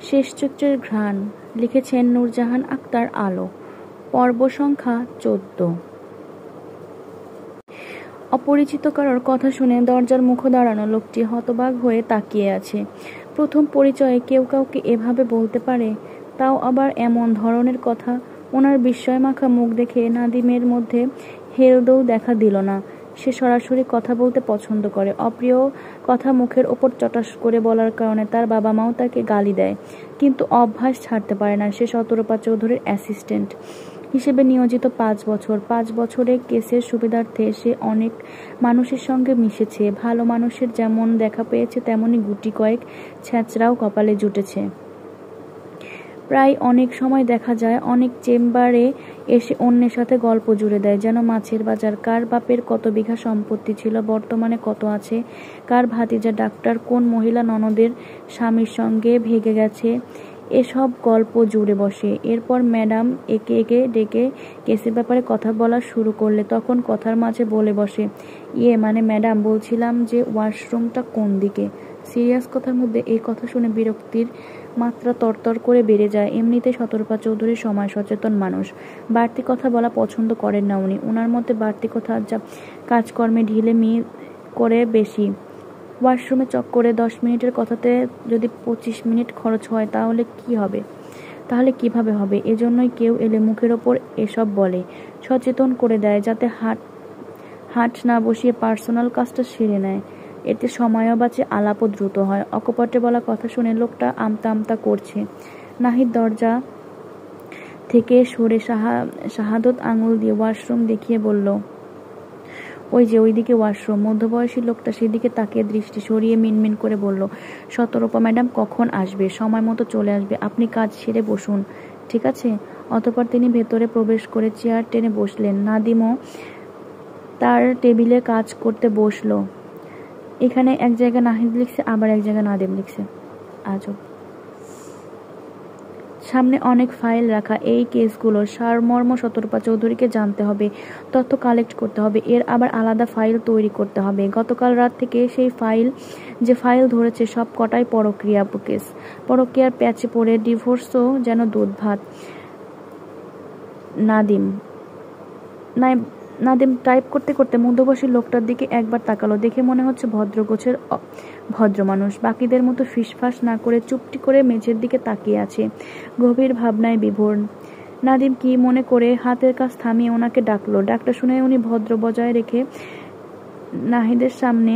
শেষ চৈত্রের ঘ্রাণ। লিখেছেন নূরজাহান আক্তার আলো। পর্ব সংখ্যা 14। অপরিচিত কারোর কথা শুনে দরজার মুখে দাঁড়ানো লোকটি হতবাক হয়ে তাকিয়ে আছে। প্রথম পরিচয়ে কেউ কাউকে এভাবে বলতে পারে, তাও আবার এমন ধরনের কথা। ওনার বিস্ময়মাখা মুখ দেখে নাদিমের মধ্যে হেলদোল দেখা দিল না। সে সরাসরি কথা বলতে পছন্দ করে। অপ্রিয় কথা মুখের ওপর চটাস করে বলার কারণে তার বাবা মাও তাকে গালি দেয়, কিন্তু অভ্যাস ছাড়তে পারে না। সে শতরূপা চৌধুরীর অ্যাসিস্ট্যান্ট হিসেবে নিয়োজিত 5 বছর। 5 বছরে কেসের সুবিধার্থে সে অনেক মানুষের সঙ্গে মিশেছে। ভালো মানুষের যেমন দেখা পেয়েছে, তেমনি গুটি কয়েক ছ্যাঁচড়াও কপালে জুটেছে। প্রায় অনেক সময় দেখা যায় অনেক চেম্বারে এসে অন্যের সাথে গল্প জুড়ে দেয়, যেন মাছের বাজার। কার বাপের কত বিঘা সম্পত্তি ছিল, বর্তমানে কত আছে, কার ভাতিজা ডাক্তার, কোন মহিলা ননদের স্বামীর সঙ্গে ভেগে গেছে, এসব গল্প জুড়ে বসে। এরপর ম্যাডাম একে একে ডেকে কেসের ব্যাপারে কথা বলা শুরু করলে তখন কথার মাঝে বলে বসে, মানে ম্যাডাম, বলছিলাম যে ওয়াশরুমটা কোন দিকে। সিরিয়াস কথার মধ্যে এই কথা শুনে বিরক্তির মাত্রা তরতর করে বেড়ে যায়। এমনিতে শতরূপা চৌধুরী সময় সচেতন মানুষ, বাড়তি কথা বলা পছন্দ করেন না উনি। ওনার মতে বাড়তি কথা যা কাজকর্মে ঢিলেমি করে বেশি। ওয়াশরুমে চক্করে 10 মিনিটের কথাতে যদি 25 মিনিট খরচ হয় তাহলে কিভাবে হবে। এজন্যই কেউ এলে মুখের ওপর এসব বলে, সচেতন করে দেয়, যাতে হাট না বসিয়ে পার্সোনাল কাজটা সেরে নেয়। এতে সময়ও বাঁচে, আলাপও দ্রুত হয়। অকপটে বলা কথা শুনে লোকটা আমতা আমতা করছে। নাহিদ দরজা থেকে সরে শাহাদত আঙুল দিয়ে ওয়াশরুম দেখিয়ে বলল, ওই যে ওইদিকে ওয়াশরুম। মধ্যবয়সী লোকটা সেদিকে তাকিয়ে দৃষ্টি সরিয়ে মিনমিন করে বলল, শতরূপা ম্যাডাম কখন আসবে? সময় মতো চলে আসবে, আপনি কাজ সেরে বসুন, ঠিক আছে? অতঃপর তিনি ভেতরে প্রবেশ করে চেয়ার টেনে বসলেন। নাদিমও তার টেবিলে কাজ করতে বসলো। এখানে এক জায়গায় নাহিদ লিখছে, আবার এক জায়গায় নাদিম লিখছে। আজব। সামনে অনেক ফাইল রাখা। এই কেসগুলোর সারমর্ম শতরূপা চৌধুরীকে জানতে হবে, তথ্য কালেক্ট করতে হবে, এর আবার আলাদা ফাইল তৈরি করতে হবে। গতকাল রাত থেকে যে ফাইল ধরেছে সব কটাই পরক্রিয়া কেস। পরক্রিয়ার প্যাচে পড়ে ডিভোর্সও যেন দুধ ভাত। নাদিম টাইপ করতে করতে মধ্যবয়সী লোকটার দিকে একবার তাকালো। দেখে মনে হচ্ছে ভদ্রগোছের ভদ্র মানুষ। বাকিদের মতো ফিসফাস না করে চুপটি করে মেঝের দিকে তাকিয়ে আছে, গভীর ভাবনায় বিভোর। নাদিম কি মনে করে হাতের কাজ থামিয়ে ওনাকে ডাকলো। ডাকটা শুনে উনি ভদ্র বজায় রেখে নাহিদের সামনে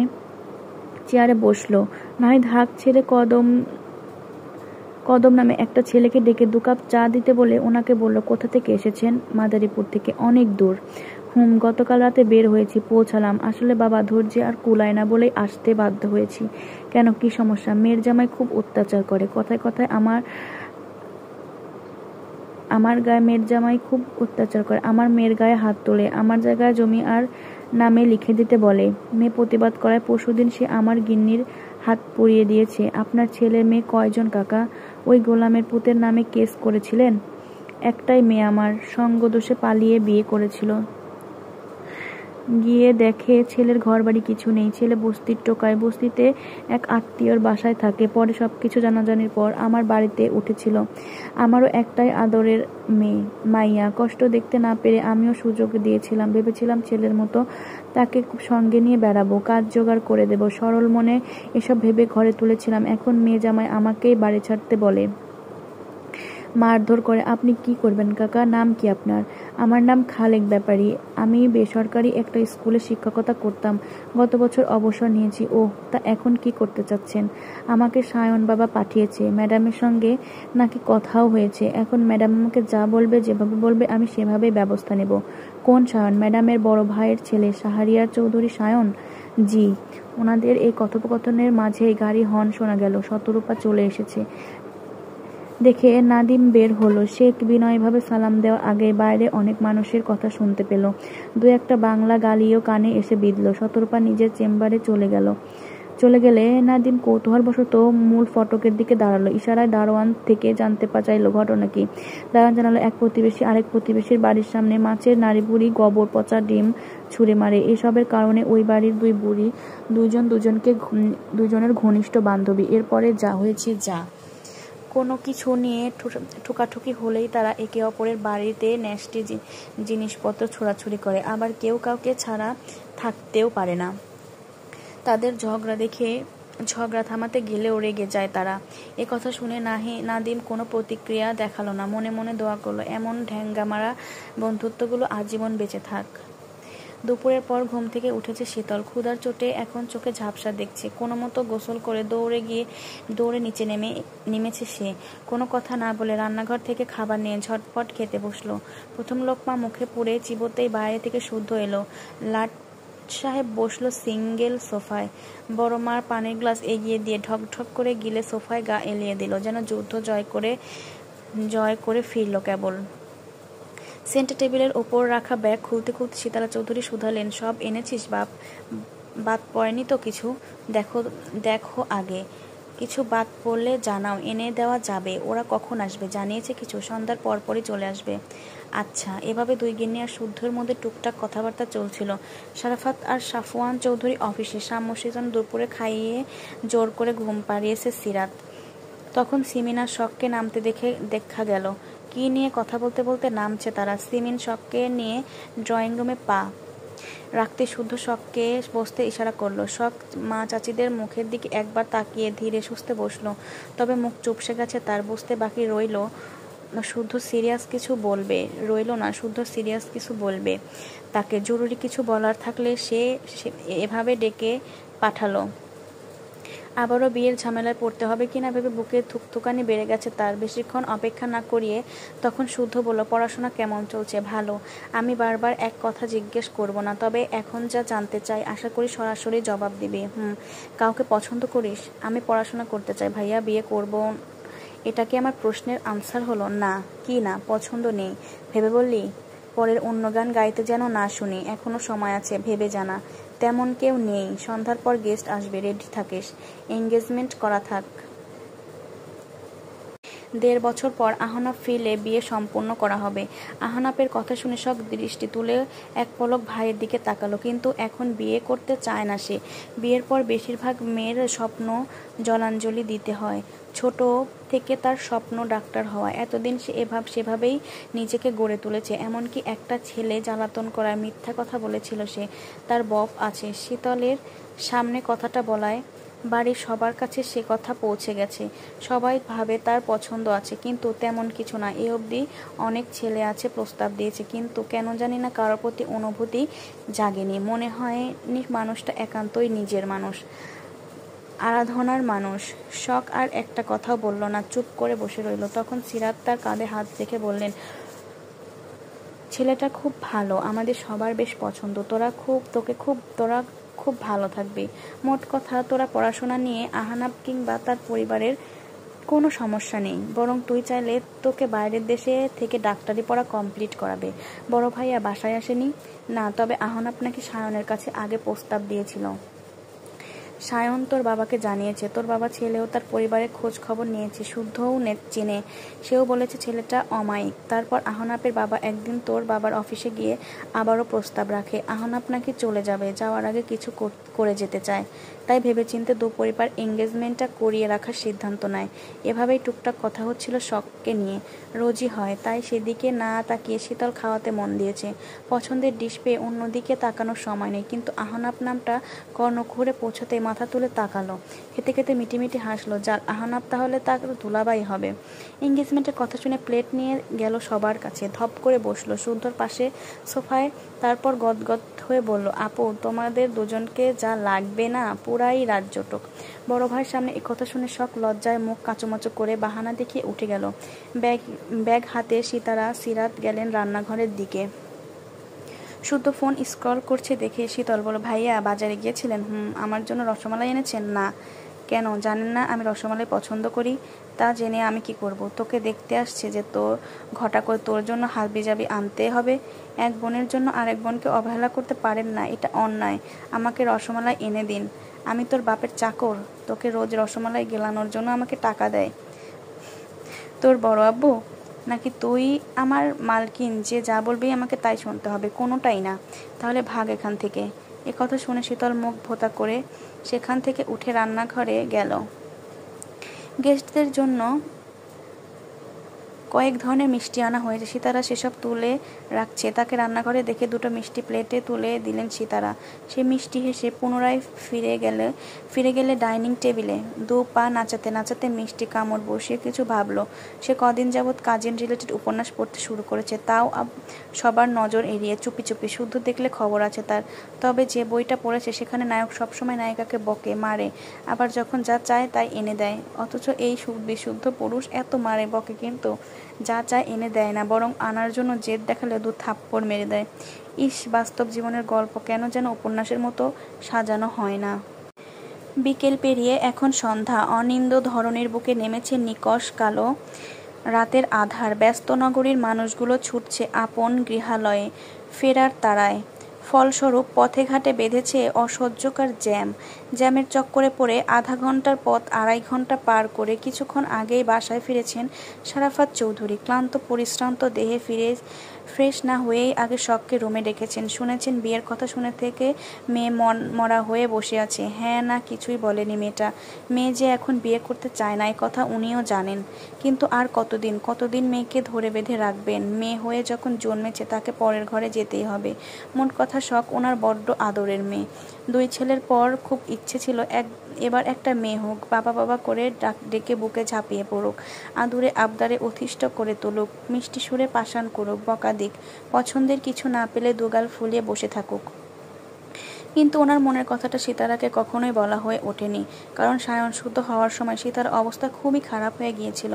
চেয়ারে বসলো। নাহিদ হাঁক ছেড়ে কদম নামে একটা ছেলেকে ডেকে 2 কাপ চা দিতে বলে ওনাকে বলল, কোথা থেকে এসেছেন? মাদারীপুর থেকে। অনেক দূর? গতকাল রাতে বের হয়েছি, পৌঁছালাম। আসলে বাবা, ধৈর্যে আর কুলায় না বলেই আসতে বাধ্য হয়েছি। কেন, কি সমস্যা? মেয়ের জামাই খুব অত্যাচার করে। কথায় কথায় আমার গায়ে মেয়ের জামাই খুব অত্যাচার করে, আমার মেয়ের গায়ে হাত তোলে, আমার জায়গায় জমি আর নামে লিখে দিতে বলে। মেয়ে প্রতিবাদ করায় পরশুদিন সে আমার গিন্নির হাত পুড়িয়ে দিয়েছে। আপনার ছেলে মেয়ে কয়জন কাকা? ওই গোলামের পুতের নামে কেস করেছিলেন? একটাই মেয়ে আমার, সঙ্গদোষে পালিয়ে বিয়ে করেছিল। গিয়ে দেখে ছেলের ঘর বাড়ি কিছু নেই। ছেলে বস্তির টোকায়, বস্তিতে এক আত্মীয়র বাসায় থাকে। পরে সবকিছু জানাজানির পর আমার বাড়িতে উঠেছিল। আমারও একটাই আদরের মেয়ে, মাইয়া। কষ্ট দেখতে না পেরে আমিও সুযোগ দিয়েছিলাম। ভেবেছিলাম ছেলের মতো তাকে সঙ্গে নিয়ে বেড়াবো, কাজ জোগাড় করে দেব। সরল মনে এসব ভেবে ঘরে তুলেছিলাম। এখন মেয়ে জামাই আমাকেই বাড়ি ছাড়তে বলে, মারধর করে। আপনি কি করবেন কাকা? নাম কি আপনার? আমার নাম খালেক ব্যাপারী। আমি বেসরকারি একটা স্কুলে শিক্ষকতা করতাম, গত বছর অবসর নিয়েছি। ওহ, তা এখন কি করতে চাচ্ছেন? আমাকে সায়ন বাবা পাঠিয়েছে, ম্যাডামের সঙ্গে নাকি কথাও হয়েছে। এখন ম্যাডাম আমাকে যা বলবে, যেভাবে বলবে আমি সেভাবেই ব্যবস্থা নেব। কোন সায়ন? ম্যাডামের বড় ভাইয়ের ছেলে শাহরিয়ার চৌধুরী সায়ন? জি। ওনাদের এই কথোপকথনের মাঝেই গাড়ি হর্ন শোনা গেল। শতরূপা চলে এসেছে দেখে নাদিম বের হলো। শেখ বিনয়ভাবে সালাম দেওয়ার আগে বাইরে অনেক মানুষের কথা শুনতে পেল। 2-একটা বাংলা গালিও কানে এসে বিঁধল। শতরূপা নিজের চেম্বারে চলে গেলে নাদিম কৌতূহলবশত মূল ফটকের দিকে দাঁড়ালো। ইশারায় দারোয়ান থেকে জানতে চাইল ঘটনা কি। দারোয়ান জানালো, এক প্রতিবেশী আরেক প্রতিবেশীর বাড়ির সামনে মাছের নাড়ি বুড়ি, গোবর পচা ডিম ছুঁড়ে মারে। এসবের কারণে ওই বাড়ির 2 বুড়ি দুজনের ঘনিষ্ঠ বান্ধবী। এরপরে যা হয়েছে যা। কোনো কিছু নিয়ে ঠুকাঠুকি হলেই তারা একে অপরের বাড়িতে ন্যাস্টি জিনিসপত্র ছোড়াছুড়ি করে, আবার কেউ কাউকে ছাড়া থাকতেও পারে না। তাদের ঝগড়া থামাতে গেলেও রেগে যায় তারা। এ কথা শুনে নাদিম কোনো প্রতিক্রিয়া দেখালো না, মনে মনে দোয়া করলো এমন ঢ্যাঙ্গামারা বন্ধুত্বগুলো আজীবন বেঁচে থাক। দুপুরের পর ঘুম থেকে উঠেছে শীতল। ক্ষুধার চোটে এখন চোখে ঝাপসা দেখছে। কোনো মতো গোসল করে দৌড়ে নিচে নেমেছে সে। কোনো কথা না বলে রান্নাঘর থেকে খাবার নিয়ে ঝটপট খেতে বসলো। প্রথম লোকমা মুখে পুড়ে চিবোতেই বাইরে থেকে শুদ্ধ এলো। লাট সাহেব বসলো সিঙ্গেল সোফায়। বড় মার পানির গ্লাস এগিয়ে দিয়ে ঢক ঢক করে গিলে সোফায় গা এলিয়ে দিল, যেন যুদ্ধ জয় করে ফিরল কেবল। সেন্টার টেবিলের ওপর রাখা ব্যাগ খুলতে খুলতে শীতলা চৌধুরী শুধালেন, সব এনেছিস বাপ? বাদ পড়েনি তো কিছু? দেখো আগে, কিছু বাদ পড়লে জানাও, এনে দেওয়া যাবে। ওরা কখন আসবে জানিয়েছে কিছু? সন্ধ্যার পরপরই চলে আসবে। আচ্ছা। এভাবে দুই গিন্নি আর শুদ্ধর মধ্যে টুকটাক কথাবার্তা চলছিল। সারাফাত আর সাফওয়ান চৌধুরী অফিসে। শামসিজন দুপুরে খাইয়ে জোর করে ঘুম পাড়িয়েছে সিরাত। তখন সিমিনার শখকে নামতে দেখা গেল। কি নিয়ে কথা বলতে বলতে নামছে তারা। সিমিন শখকে নিয়ে ড্রয়িং রুমে পা রাখতে শুদ্ধ শখকে বসতে ইশারা করলো। শখ মা চাচিদের মুখের দিকে একবার তাকিয়ে ধীরে সুস্থে বসলো। তবে মুখ চুপসে গেছে তার। বুঝতে বাকি রইল শুদ্ধ সিরিয়াস কিছু বলবে তাকে। জরুরি কিছু বলার থাকলে সে এভাবে ডেকে পাঠালো। আবারও বিয়ের ঝামেলায় পড়তে হবে কিনা ভেবে বুকের থুকথুকানি বেড়ে গেছে তার। বেশিক্ষণ অপেক্ষা না করিয়ে তখন শুদ্ধ বলল, পড়াশোনা কেমন চলছে? ভালো। আমি বারবার এক কথা জিজ্ঞেস করব না, তবে এখন যা জানতে চাই আশা করি সরাসরি জবাব দিবি। কাউকে পছন্দ করিস? আমি পড়াশোনা করতে চাই ভাইয়া, বিয়ে করব। এটা কি আমার প্রশ্নের আনসার হলো? না। কি না? পছন্দ নেই ভেবে বললি? পরের অন্য গান গাইতে যেন না শুনি। এখনো সময় আছে, ভেবে জানা। তেমন কেউ নেই। সন্ধ্যার পর গেস্ট আসবে, রেডি থাকিস। এঙ্গেজমেন্ট করা থাক। 1.5 বছর পর আহনাফ ফিরলে বিয়ে সম্পূর্ণ করা হবে। আহনাফের কথা শুনে শখ দৃষ্টি তুলে এক পলক ভাইয়ের দিকে তাকালো। কিন্তু এখন বিয়ে করতে চায় না সে। বিয়ের পর বেশিরভাগ মেয়ের স্বপ্ন জলাঞ্জলি দিতে হয়। ছোট থেকে তার স্বপ্ন ডাক্তার হওয়া। এতদিন সে সেভাবেই নিজেকে গড়ে তুলেছে। এমনকি একটা ছেলে জ্বালাতন করার মিথ্যা কথা বলেছিল সে। তার বপ আছে। শীতলের সামনে কথাটা বলায় বাড়ির সবার কাছে সে কথা পৌঁছে গেছে। সবাই ভাবে তার পছন্দ আছে, কিন্তু তেমন কিছু না। এ অবধি অনেক ছেলে আছে প্রস্তাব দিয়েছে, কিন্তু কেন জানি না কারোর প্রতি অনুভূতি জাগেনি। মনে হয়নি মানুষটা একান্তই নিজের মানুষ, আরাধনার মানুষ। শখ আর একটা কথাও বলল না, চুপ করে বসে রইল। তখন সিরাত তার কাঁধে হাত রেখে বললেন, ছেলেটা খুব ভালো, আমাদের সবার বেশ পছন্দ। তোরা খুব ভালো থাকবি। মোট কথা, তোরা পড়াশোনা নিয়ে আহনাফ কিংবা তার পরিবারের কোনো সমস্যা নেই। বরং তুই চাইলে তোকে বাইরের দেশে থেকে ডাক্তারি পড়া কমপ্লিট করাবে। বড় ভাইয়া বাসায় আসেনি? না, তবে আহনাফ নাকি সায়নের কাছে আগে প্রস্তাব দিয়েছিল। সায়ন তোর বাবাকে জানিয়েছে। তোর বাবা ছেলেও তার পরিবারের খোঁজ খবর নিয়েছে, শুদ্ধও চেনে। সেও বলেছে ছেলেটা অমায়িক। তারপর আহনাফের বাবা একদিন তোর বাবার অফিসে গিয়ে আবারও প্রস্তাব রাখে। আহনাফ নাকি চলে যাবে, যাওয়ার আগে কিছু করে যেতে চায়। তাই ভেবেচিন্তে দু পরিবার এঙ্গেজমেন্টটা করিয়ে রাখার সিদ্ধান্ত নেয়। এভাবেই টুকটাক কথা হচ্ছিল শখকে নিয়ে। রোজই হয়, তাই সেদিকে না তাকিয়ে শীতল খাওয়াতে মন দিয়েছে। পছন্দের ডিশ পেয়ে অন্যদিকে তাকানোর সময় নেই। কিন্তু আহনাফ নামটা কর্ণকুহরে পৌঁছাতে মাথা তুলে তাকালো। খেতে খেতে মিটিমিটি হাসলো। যাক, আহনাফ তাহলে তার দুলাভাই হবে। এঙ্গেজমেন্টের কথা শুনে প্লেট নিয়ে গেল সবার কাছে। ধপ করে বসলো শুদ্ধর পাশে সোফায়। তারপর গদগদ হয়ে বলল, আপু, তোমাদের দুজনকে যা লাগবে না, পুরাই রাজ্যটক। বড় ভাইয়ের সামনে একথা শুনে শখ লজ্জায় মুখ কাঁচুমাচু করে বাহানা দেখিয়ে উঠে গেল। ব্যাগ হাতে সিরাত গেলেন রান্নাঘরের দিকে। শুদ্ধ ফোন স্ক্রল করছে দেখে শীতল বলল, ভাইয়া বাজারে গিয়েছিলেন? আমার জন্য রসমালাই এনেছেন? না। কেন, জানেন না আমি রসমালাই পছন্দ করি? তা জেনে আমি কি করব? তোকে দেখতে আসছে যে ঘটা করে তোর জন্য হাবিজাবি আনতে হবে? এক বোনের জন্য আরেক বোনকে অবহেলা করতে পারেন না, এটা অন্যায়। আমাকে রসমালাই এনে দিন। আমি তোর বাপের চাকর? তোকে রোজ রসমালাই গেলানোর জন্য আমাকে টাকা দেয় তোর বড় আব্বু? নাকি তুই আমার মালকিন যে যা বলবি আমাকে তাই শুনতে হবে? কোনোটাই না। তাহলে ভাগ এখান থেকে। একথা শুনে শীতল মুখ ভোঁতা করে সেখান থেকে উঠে রান্নাঘরে গেল। গেস্টদের জন্য কয়েক ধরনের মিষ্টি আনা হয়েছে। সিতারা সেসব তুলে রাখছে। তাকে রান্নাঘরে দেখে দুটো মিষ্টি প্লেটে তুলে দিলেন সিতারা। সে মিষ্টি হেসে পুনরায় ফিরে গেলে ডাইনিং টেবিলে। দু পা নাচাতে নাচাতে মিষ্টি কামড় বসিয়ে কিছু ভাবলো। সে কদিন যাবৎ কাজিন রিলেটেড উপন্যাস পড়তে শুরু করেছে, তাও সবার নজর এড়িয়ে চুপি চুপি। শুদ্ধ দেখলে খবর আছে তার। তবে যে বইটা পড়েছে সেখানে নায়ক সবসময় নায়িকাকে বকে, মারে, আবার যখন যা চায় তাই এনে দেয়। অথচ এই বিশুদ্ধ পুরুষ এত মারে বকে কিন্তু যা চায় এনে দেয় না, বরং আনার জন্য জেদ দেখালে দু থাপ্পড় মেরে দেয়। ইস, বাস্তব জীবনের গল্প কেন যেন উপন্যাসের মতো সাজানো হয় না। বিকেল পেরিয়ে এখন সন্ধ্যা। অনিন্দ ধরনের বুকে নেমেছে নিকষ কালো রাতের আধার। ব্যস্ত নগরীর মানুষগুলো ছুটছে আপন গৃহালয়ে ফেরার তাড়ায়। ফলস্বরূপ পথে ঘাটে বেঁধেছে অসহ্যকর জ্যামের চক্করে পড়ে আধা ঘন্টার পথ 2.5 ঘন্টা পার করে কিছুক্ষণ আগেই বাসায় ফিরেছেন শারাফাত চৌধুরী। ক্লান্ত পরিশ্রান্ত দেহে ফ্রেশ না হয়েই আগে শখকে রুমে ডেকেছেন। শুনেছেন বিয়ের কথা শুনে থেকে মেয়ে মরা হয়ে বসে আছে। হ্যাঁ না কিছুই বলেনি মেয়েটা। মেয়ে যে এখন বিয়ে করতে চায় না এ কথা উনিও জানেন। কিন্তু আর কতদিন মেয়েকে ধরে বেঁধে রাখবেন? মেয়ে হয়ে যখন জন্মেছে তাকে পরের ঘরে যেতেই হবে। মোট কথা শখ ওনার বড্ড আদরের মেয়ে। 2 ছেলের পর খুব ইচ্ছে ছিল এবার একটা মেয়ে হোক, বাবা বাবা করে ডেকে বুকে ঝাঁপিয়ে পড়ুক, আদুরে আবদারে অতিষ্ঠ করে তুলুক, মিষ্টি সুরে পাষাণ করুক, বকা দিক, পছন্দের কিছু না পেলে দুগাল ফুলিয়ে বসে থাকুক। কিন্তু ওনার মনের কথাটা সিতারাকে কখনোই বলা হয়ে ওঠেনি। কারণ সায়ন শুদ্ধ হওয়ার সময় সিতার অবস্থা খুবই খারাপ হয়ে গিয়েছিল।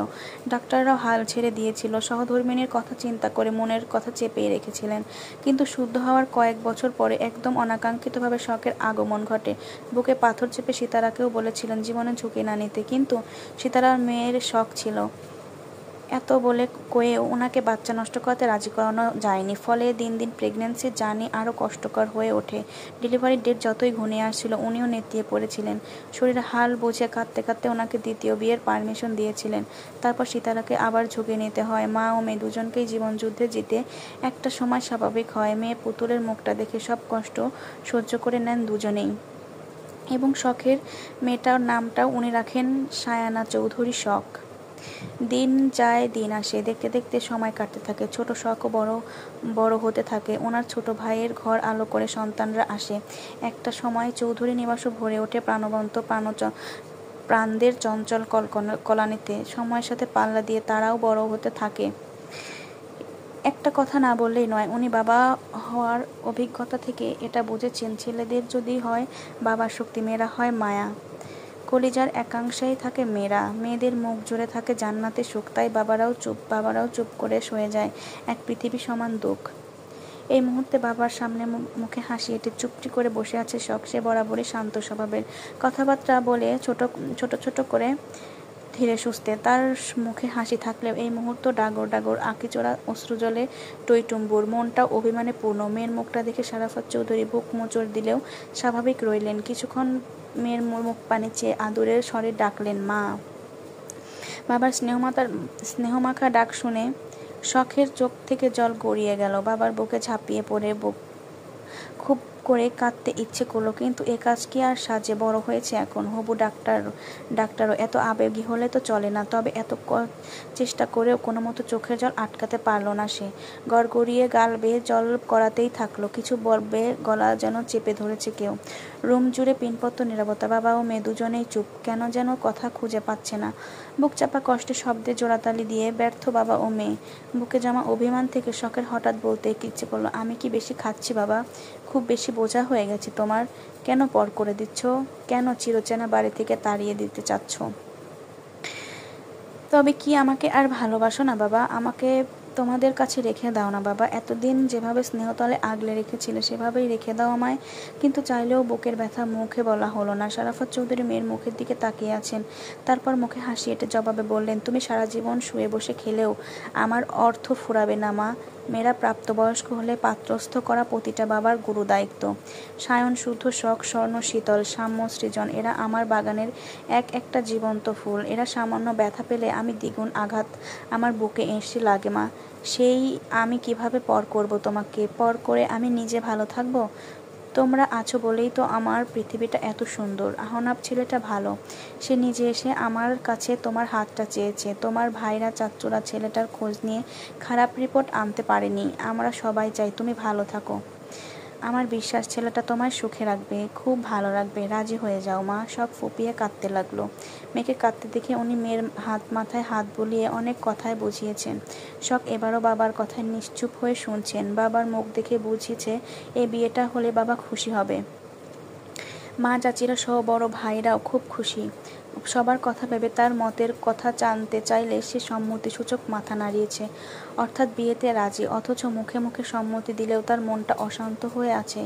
ডাক্তাররাও হাল ছেড়ে দিয়েছিল। সহধর্মিণীর কথা চিন্তা করে মনের কথা চেপেই রেখেছিলেন। কিন্তু শুদ্ধ হওয়ার কয়েক বছর পরে একদম অনাকাঙ্ক্ষিতভাবে শখের আগমন ঘটে। বুকে পাথর চেপে সিতারাকেও বলেছিলেন জীবনে ঝুঁকি না নিতে। কিন্তু সিতারার মেয়ের শখ ছিল। এত বলে কয়েও ওনাকে বাচ্চা নষ্ট করাতে রাজি করানো যায়নি। ফলে দিন দিন প্রেগন্যান্সির জার্নি আরও কষ্টকর হয়ে ওঠে। ডেলিভারির ডেট যতই ঘনিয়ে আসছিল উনিও নেতিয়ে পড়েছিলেন। শরীরে হাল বুঝে কাঁদতে কাঁদতে ওনাকে দ্বিতীয় বিয়ের পারমিশন দিয়েছিলেন। তারপর সিতারাকে আবার ঝুঁকি নিতে হয়। মা ও মেয়ে দুজনকেই জীবনযুদ্ধে জিতে একটা সময় স্বাভাবিক হয়। মেয়ে পুতুলের মুখটা দেখে সব কষ্ট সহ্য করে নেন দুজনেই। এবং শখের মেয়েটার নামটাও উনি রাখেন সায়ানা চৌধুরী শখ। দিন যায় দিন আসে, দেখতে দেখতে সময় কাটতে থাকে। ছোট শখও বড় হতে থাকে। ওনার ছোট ভাইয়ের ঘর আলো করে সন্তানরা আসে। একটা সময় চৌধুরী নিবাসও ভরে ওঠে প্রাণবন্ত প্রাণদের চঞ্চল কলানিতে। সময়ের সাথে পাল্লা দিয়ে তারাও বড় হতে থাকে। একটা কথা না বললেই নয়, উনি বাবা হওয়ার অভিজ্ঞতা থেকে এটা বুঝেছেন ছেলেদের যদি হয় বাবার শক্তি, মেয়েরা হয় মায়া। কলিজার একাংশেই থাকে মেয়েরা। মেয়েদের মুখ জুড়ে থাকে জান্নাতের সুখ। তাই বাবারাও চুপ করে সয়ে যায় এক পৃথিবী সমান দুঃখ। এই মুহূর্তে বাবার সামনে মুখে হাসি এঁটে চুপটি করে বসে আছে শখ। সে বরাবরই শান্ত স্বভাবের। কথাবার্তা বলে ছোট ছোট করে ধীরে সুস্থে। তার মুখে হাসি থাকলেও এই মুহূর্ত ডাগর ডাগর, আঁকিচোড়া অশ্রুজলে টইটুম্বুর। মনটাও অভিমানে পূর্ণ। মেয়ের মুখটা দেখে শারাফাত চৌধুরী বুক মোচড় দিলেও স্বাভাবিক রইলেন। কিছুক্ষণ মেয়ের মুখ পানে চেয়ে আদুরের স্বরে ডাকলেন, মা। বাবার স্নেহমাখা ডাক শুনে শখের চোখ থেকে জল গড়িয়ে গেল। বাবার বুকে ঝাঁপিয়ে পড়ে খুব করে কাঁদতে ইচ্ছে করলো। কিন্তু এ কাজ কি আর সাজে? বড় হয়েছে এখন, হবু ডাক্তারও এত আবেগী হলে তো চলে না। তবে এত চেষ্টা করেও কোনো মতো চোখের জল আটকাতে পারল না সে। গড়গড়িয়ে গাল বেয়ে জল করাতেই থাকলো। কিছু বলবে, গলা যেন চেপে ধরেছে কেউ। রুম জুড়ে পিনপত্র নীরবতা। বাবা ও মেয়ে দুজনেই চুপ, কেন যেন কথা খুঁজে পাচ্ছে না। বুক চাপা কষ্টে শব্দে জোড়াতালি দিয়ে ব্যর্থ বাবা ও মেয়ে। বুকে জমা অভিমান থেকে শখের হঠাৎ বলতে ইচ্ছে করলো, আমি কি বেশি খাচ্ছি বাবা? খুব বেশি বোঝা হয়ে গেছে তোমার? কেন পর করে দিচ্ছ? কেন চিরচেনা বাড়ি থেকে তাড়িয়ে দিতে চাচ্ছ? তবে কি আমাকে আর ভালোবাসো না বাবা? আমাকে তোমাদের কাছে রেখে দাও না বাবা। এতদিন যেভাবে স্নেহতলে আগলে রেখেছিলে সেভাবেই রেখে দাও আমায়। কিন্তু চাইলেও বুকের ব্যথা মুখে বলা হলো না। শারাফাত চৌধুরী মেয়ের মুখের দিকে তাকিয়ে আছেন। তারপর মুখে হাসি এঁটে জবাবে বললেন, তুমি সারা জীবন শুয়ে বসে খেলেও আমার অর্থ ফুরাবে না মা। মেয়েরা প্রাপ্তবয়স্ক হলে পাত্রস্থ করা প্রতিটা বাবার গুরু দায়িত্ব। সায়ন, শুদ্ধ, শখ, স্বর্ণ, শীতল, সাম্য, সৃজন, এরা আমার বাগানের একটা জীবন্ত ফুল। এরা সামান্য ব্যথা পেলে আমি দ্বিগুণ আঘাত আমার বুকে এসে লাগে মা। সেই আমি কিভাবে পর করব তোমাকে? পর করে আমি নিজে ভালো থাকবো? তোমরা আছো বলেই তো আমার পৃথিবীটা এত সুন্দর। আহনাব ছেলেটা ভালো, সে নিজে এসে আমার কাছে তোমার হাতটা চেয়েছে। তোমার ভাইরা চাচ্চুরা ছেলেটার খোঁজ নিয়ে খারাপ রিপোর্ট আনতে পারেনি। আমরা সবাই চাই তুমি ভালো থাকো। আমার বিশ্বাস ছেলেটা তোমায় সুখে রাখবে, খুব ভালো রাখবে। রাজি হয়ে যাও মা। সব ফুপিয়ে কাঁদতে লাগলো। মেয়েকে কাঁদতে দেখে উনি মেয়ের মাথায় হাত বুলিয়ে অনেক কথায় বুঝিয়েছেন। শখ এবারও বাবার কথায় নিশ্চুপ হয়ে শুনছেন। বাবার মুখ দেখে বুঝিয়েছে এই বিয়েটা হলে বাবা খুশি হবে। মা চাচিরা সহ বড় ভাইরাও খুব খুশি। সবার কথা ভেবে তার মতের কথা জানতে চাইলে সে সম্মতিসূচক মাথা নাড়িয়েছে, অর্থাৎ বিয়েতে রাজি। অথচ মুখে মুখে সম্মতি দিলেও তার মনটা অশান্ত হয়ে আছে।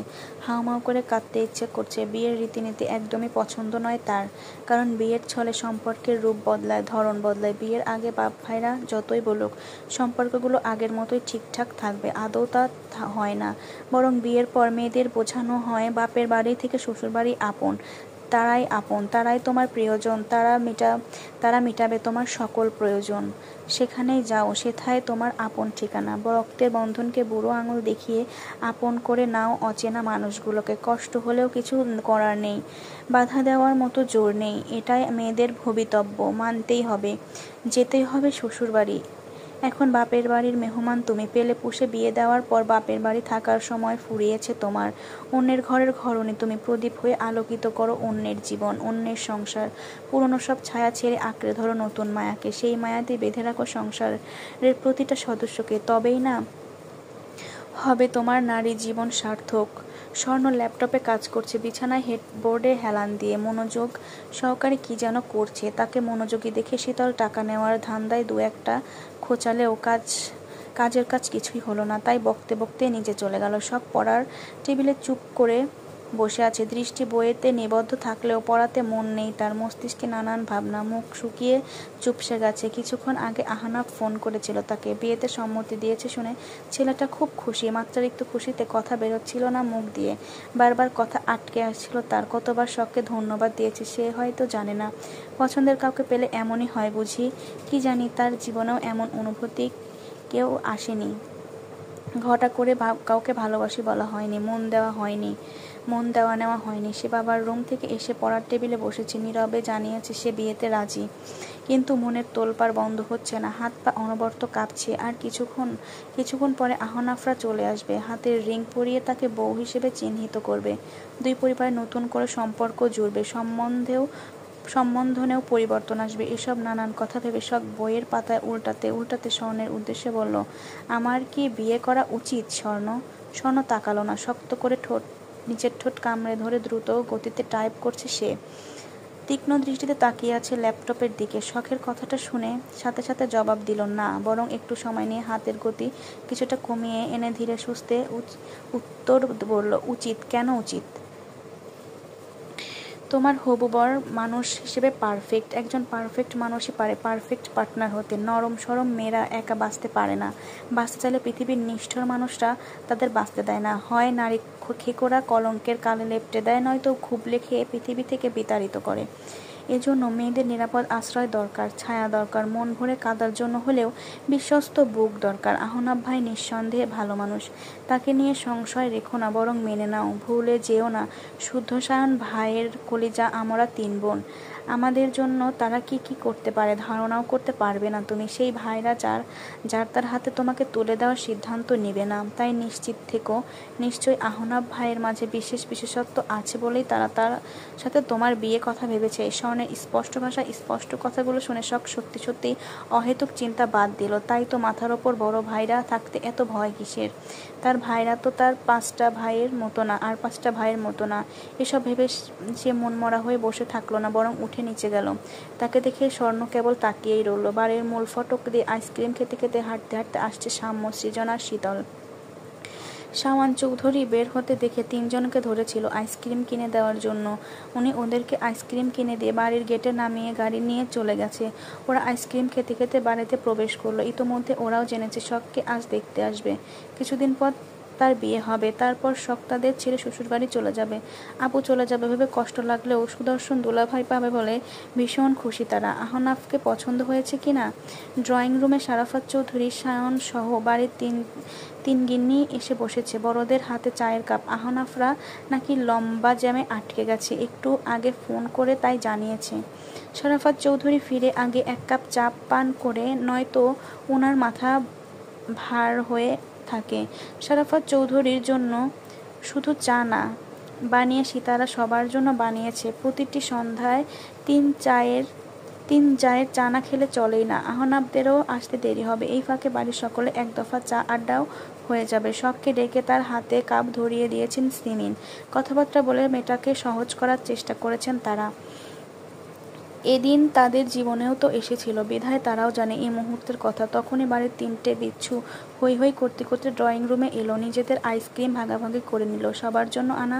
হাউমাউ করে কাঁদতে ইচ্ছে করছে। বিয়ের রীতিনীতি একদমই পছন্দ নয় তার। কারণ বিয়ের ছলে সম্পর্কের রূপ বদলায়, ধরন বদলায়। বিয়ের আগে বাপ ভাইরা যতই বলুক সম্পর্কগুলো আগের মতোই ঠিকঠাক থাকবে, আদৌ তা হয় না। বরং বিয়ের পর মেয়েদের বোঝানো হয় বাপের বাড়ি থেকে শ্বশুর বাড়ি আপন, তারাই তোমার প্রিয়জন, তারা মিটাবে তোমার সকল প্রয়োজন। সেখানেই যাও, সেথায় তোমার আপন ঠিকানা। রক্তের বন্ধনকে বুড়ো আঙুল দেখিয়ে আপন করে নাও অচেনা মানুষগুলোকে। কষ্ট হলেও কিছু করার নেই, বাধা দেওয়ার মতো জোর নেই। এটাই মেয়েদের ভবিতব্য, মানতেই হবে, যেতেই হবে শ্বশুর বাড়ি। এখন বাপের বাড়ির মেহমান তুমি। পেলে পুষে বিয়ে দেওয়ার পর বাপের বাড়ি থাকার সময় ফুরিয়েছে তোমার। অন্যের ঘরের ঘরণী তুমি। প্রদীপ হয়ে আলোকিত করো অন্যের জীবন, অন্যের সংসার। পুরনো সব ছায়া ছেড়ে আঁকড়ে ধরো নতুন মায়াকে। সেই মায়াতে বেঁধে রাখো সংসারের প্রতিটা সদস্যকে। তবেই না হবে তোমার নারী জীবন সার্থক। স্বর্ণ ল্যাপটপে কাজ করছে, বিছানায় হেডবোর্ডে হেলান দিয়ে মনোযোগ সহকারে কি যেন করছে। তাকে মনোযোগী দেখে শীতল টাকা নেওয়ার ধান্দায় দু একটা খোঁচালেও কাজের কাজ কিছুই হলো না। তাই বকতে বকতে নিজে চলে গেল। সব পড়ার টেবিলে চুপ করে বসে আছে, দৃষ্টি বইয়েতে নিবদ্ধ থাকলেও পড়াতে মন নেই তার। মস্তিষ্কে নানান ভাবনা, মুখ শুকিয়ে চুপসে গেছে। কিছুক্ষণ আগে আহনাব ফোন করেছিল তাকে, বিয়েতে সম্মতি দিয়েছে শুনে ছেলেটা খুব খুশি। মাত্রাতিরিক্ত খুশিতে কথা বেরোচ্ছিল না মুখ দিয়ে, বারবার কথা আটকে আসছিল তার। কতবার শখকে ধন্যবাদ দিয়েছে সে হয়তো জানে না। পছন্দের কাউকে পেলে এমনই হয় বুঝি, কি জানি তার জীবনেও এমন অনুভূতি কেউ আসেনি। ঘটা করে কাউকে ভালোবাসি বলা হয়নি, মন দেওয়া নেওয়া হয়নি। সে বাবার রুম থেকে এসে পড়ার টেবিলে বসেছে, নীরবে জানিয়েছে সে বিয়েতে রাজি। কিন্তু মনের তোলপাড় বন্ধ হচ্ছে না, হাত পা অনবরত কাঁপছে। আর কিছুক্ষণ পরে আহনাফরা চলে আসবে, হাতের রিং পরিয়ে তাকে বউ হিসেবে চিহ্নিত করবে। দুই পরিবারে নতুন করে সম্পর্ক জুড়বে, সম্বন্ধনেও পরিবর্তন আসবে। এসব নানান কথা ভেবে শখ বইয়ের পাতায় উল্টাতে স্বর্ণের উদ্দেশ্যে বলল, আমার কি বিয়ে করা উচিত স্বর্ণ? স্বর্ণ তাকালো না, শক্ত করে নিচের ঠোঁট কামড়ে ধরে দ্রুত গতিতে টাইপ করছে সে। তীক্ষ্ণ দৃষ্টিতে তাকিয়ে আছে ল্যাপটপের দিকে। শখের কথাটা শুনে সাথে সাথে জবাব দিল না, বরং একটু সময় নিয়ে হাতের গতি কিছুটা কমিয়ে এনে ধীরে সুস্থে উত্তর বলল, উচিত? কেন উচিত? তোমার হবু বর মানুষ হিসেবে পারফেক্ট। একজন পারফেক্ট মানুষই পারে পারফেক্ট পার্টনার হতে। নরম সরম মেয়েরা একা বাঁচতে পারে না। বাঁচতে চাইলে পৃথিবীর নিষ্ঠুর মানুষরা তাদের বাঁচতে দেয় না। হয় নারী খেকোড়া কলঙ্কের কালে লেপ্টে দেয়, নয়তো খুবলে খেয়ে পৃথিবী থেকে বিতাড়িত করে। এজন্য মেয়েদের নিরাপদ আশ্রয় দরকার, ছায়া দরকার, মন ভরে কাঁদার জন্য হলেও বিশ্বস্ত বুক দরকার। আহনাব ভাই নিঃসন্দেহে ভালো মানুষ, তাকে নিয়ে সংশয় রেখো না, বরং মেনে নাও। ভুলে যেও না শুদ্ধসায়ন ভাইয়ের কলিজা আমরা 3 বোন। আমাদের জন্য তারা কি কি করতে পারে ধারণাও করতে পারবে না তুমি। সেই ভাইরা যার তার হাতে তোমাকে তুলে দেওয়ার সিদ্ধান্ত নিবে না। তাই নিশ্চিত থেকো, নিশ্চয়ই আহনাব ভাইয়ের মাঝে বিশেষত্ব আছে বলেই তারা তার সাথে তোমার বিয়ে কথা ভেবেছে। স্বর্ণের স্পষ্ট ভাষা, স্পষ্ট কথাগুলো শুনে শখ সত্যি অহেতুক চিন্তা বাদ দিল। তাই তো মাথার ওপর বড় ভাইরা থাকতে এত ভয় কিসের? তার ভাইরা তো তার 5টা ভাইয়ের মতো না, আর 5টা ভাইয়ের মতো না। এসব ভেবে সে মনমরা হয়ে বসে থাকলো না, বরং উঠে নিচে গেল। তাকে দেখে স্বর্ণ কেবল তাকিয়েই রইল। বাড়ির মূল ফটক দিয়ে আইসক্রিম খেতে খেতে হাঁটতে আসছে সাম্য, সৃজন আর শীতল। শাওয়ান চৌধুরী বের হতে দেখে 3 জনকে ধরেছিল আইসক্রিম কিনে দেওয়ার জন্য। উনি ওদেরকে আইসক্রিম কিনে দিয়ে বাড়ির গেটে নামিয়ে গাড়ি নিয়ে চলে গেছে। ওরা আইসক্রিম খেতে খেতে বাড়িতে প্রবেশ করলো। ইতোমধ্যে ওরাও জেনেছে শখকে আজ দেখতে আসবে। কিছুদিন পর তার বিয়ে হবে, তারপর শখ তাদের ছেড়ে শ্বশুরবাড়ি চলে যাবে। আপু চলে যাবে ভেবে কষ্ট লাগলেও সুদর্শন দুলাভাই পাবে বলে ভীষণ খুশি তারা। আহনাফকে পছন্দ হয়েছে কিনা। ড্রয়িং রুমে শারাফাত চৌধুরী, সায়ন সহ বাড়ির তিন গিন্নি এসে বসেছে, বড়দের হাতে চায়ের কাপ। আহনাফরা নাকি লম্বা জ্যামে আটকে গেছে, একটু আগে ফোন করে তাই জানিয়েছে। শারাফাত চৌধুরী ফিরে আগে এক কাপ চা পান করে, নয়তো ওনার মাথা ভার হয়ে থাকে। শারাফাত চৌধুরীর জন্য শুধু চা না, বানিয়ে সিতারা সবার জন্য বানিয়েছে। প্রতিটি সন্ধ্যায় তিন চায়ের চা না খেলে চলেই না। আহনাবদেরও আসতে দেরি হবে। এই ফাঁকে বাড়ির সকলে এক দফা চা আড্ডাও হয়ে যাবে। শখকে ডেকে তার হাতে কাপ ধরিয়ে দিয়েছেন সিমিন। কথাবার্তা বলে মেয়েটাকে সহজ করার চেষ্টা করেছেন তারা। এদিন তাদের জীবনেও তো এসেছিল, বিধায় তারাও জানে এই মুহূর্তের কথা। তখনই বাড়ির তিনটে বিচ্ছু হৈ হৈ করতে করতে ড্রয়িং রুমে এলো। নিজেদের আইসক্রিম ভাগাভাগি করে নিল। সবার জন্য আনা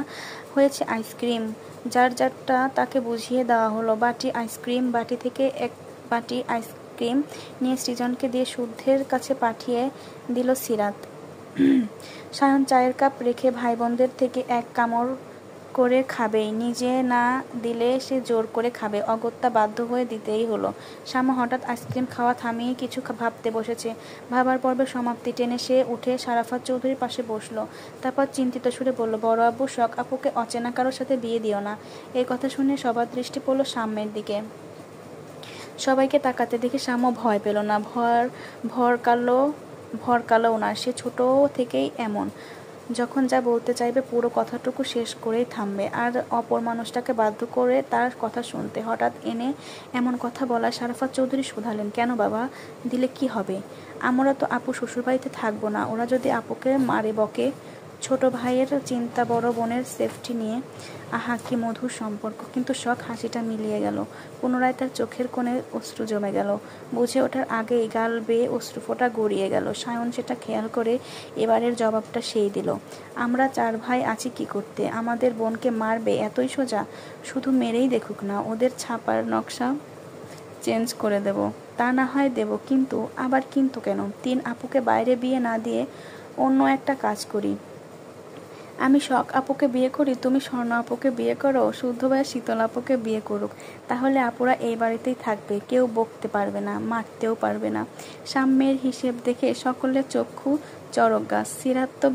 হয়েছে আইসক্রিম। যার যারটা তাকে বুঝিয়ে দেওয়া হলো। বাটি থেকে এক বাটি আইসক্রিম নিয়ে সৃজনকে দিয়ে শুদ্ধের কাছে পাঠিয়ে দিল সিরাত। সায়ন চায়ের কাপ রেখে ভাই বোনদের থেকে এক কামড় করে খাবেই, নিজে না দিলে সে জোর করে খাবে। অগত্যা বাধ্য হয়ে দিতেই হলো। শ্যামা হঠাৎ আইসক্রিম খাওয়া থামিয়ে কিছু ভাবতে বসেছে। ভাবার পর্বের সমাপ্তি টেনে সে উঠে শারাফাত চৌধুরীর পাশে বসলো। তারপর চিন্তিত সুরে বলল, বড় আব্বু, শখ আপুকে অচেনা কারোর সাথে বিয়ে দিও না। এই কথা শুনে সবার দৃষ্টি পড়ল সাম্যের দিকে। সবাইকে তাকাতে দেখে শ্যামও ভয় পেল না, ভরকালো না। সে ছোট থেকেই এমন, যখন যা বলতে চাইবে পুরো কথাটুকু শেষ করেই থামবে, আর অপর মানুষটাকে বাধ্য করে তার কথা শুনতে। হঠাৎ এমন কথা বলা শারাফাত চৌধুরী শুধালেন, কেন বাবা, দিলে কি হবে? আমরা তো আপু শ্বশুরবাড়িতে থাকবো না, ওরা যদি আপুকে মারে বকে। ছোট ভাইয়ের চিন্তা, বড় বোনের সেফটি নিয়ে। আহা, কি মধুর সম্পর্ক। কিন্তু শখ হাসিটা মিলিয়ে গেল। পুনরায় তার চোখের কোণে অশ্রু জমে গেল। বুঝে ওঠার আগেই গাল বেয়ে অশ্রুফোঁটা গড়িয়ে গেল। সায়ন সেটা খেয়াল করে এবারের জবাবটা সেই দিল, আমরা চার ভাই আছি কি করতে? আমাদের বোনকে মারবে এতই সোজা? শুধু মেরেই দেখুক না, ওদের ছাপার নকশা চেঞ্জ করে দেব। তা না হয় দেব, কিন্তু আবার কিন্তু কেন? তিন আপুকে বাইরে বিয়ে না দিয়ে অন্য একটা কাজ করি। আমি শখ আপুকে বিয়ে করি, তুমি স্বর্ণ আপুকে বিয়ে করো, শুদ্ধ ভাই শীতল আপুকে বিয়ে করুক। তাহলে আপুরা এই বাড়িতেই থাকবে, কেউ বকতে পারবে না, মারতেও পারবে না। সাম্যের হিসেব দেখে সকলের চক্ষু চড়ক গাছ। সিরাত তো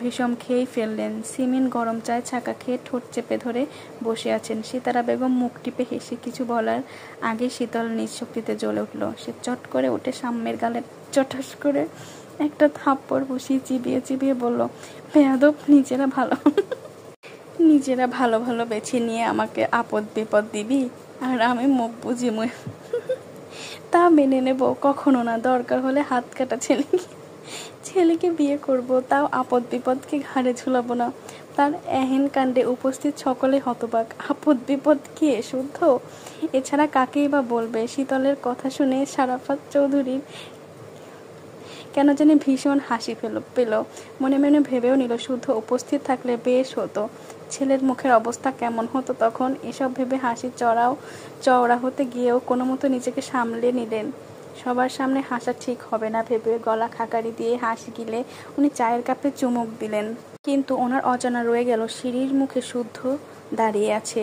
ভীষণ খেয়েই ফেললেন। সিমিন গরম চায় ছাকা খেয়ে ঠোঁট চেপে ধরে বসে আছেন। সিতারা বেগম মুখ টিপে হেসে কিছু বলার আগে শীতল নিজ শক্তিতে জ্বলে উঠল। সে চট করে উঠে সাম্যের গালে চটাস করে একটা থাপ্পড় বসিয়ে চিবিয়ে বলল, বেয়াদব, নিজেরা ভালো ভালো বেছে নিয়ে আমাকে আপদ বিপদ দিবি, আর আমি মুখ বুঝি তা মেনে নেব কখনো না। দরকার হলে হাত কাটা ছেলেকে বিয়ে করব, তাও আপদ বিপদকে ঘাড়ে ঝুলাবো না। তার এহেন কাণ্ডে উপস্থিত সকলে হতবাক। আপদ বিপদ কে? শুদ্ধ? এছাড়া কাকেই বা বলবে? শীতলের কথা শুনে শারাফাত চৌধুরীর কেন জানি ভীষণ হাসি পেল। মনে মনে ভেবেও নিল, শুদ্ধ উপস্থিত থাকলে বেশ হতো। ছেলের মুখের অবস্থা কেমন হতো তখন? এসব ভেবে হাসি চওড়া হতে গিয়েও কোনো মতো নিজেকে সামলে নিলেন। সবার সামনে হাসা ঠিক হবে না ভেবে গলা খাকারি দিয়ে হাসি গিলে উনি চায়ের কাপে চুমুক দিলেন। কিন্তু ওনার অজানা রয়ে গেল, সিঁড়ির মুখে শুদ্ধ দাঁড়িয়ে আছে,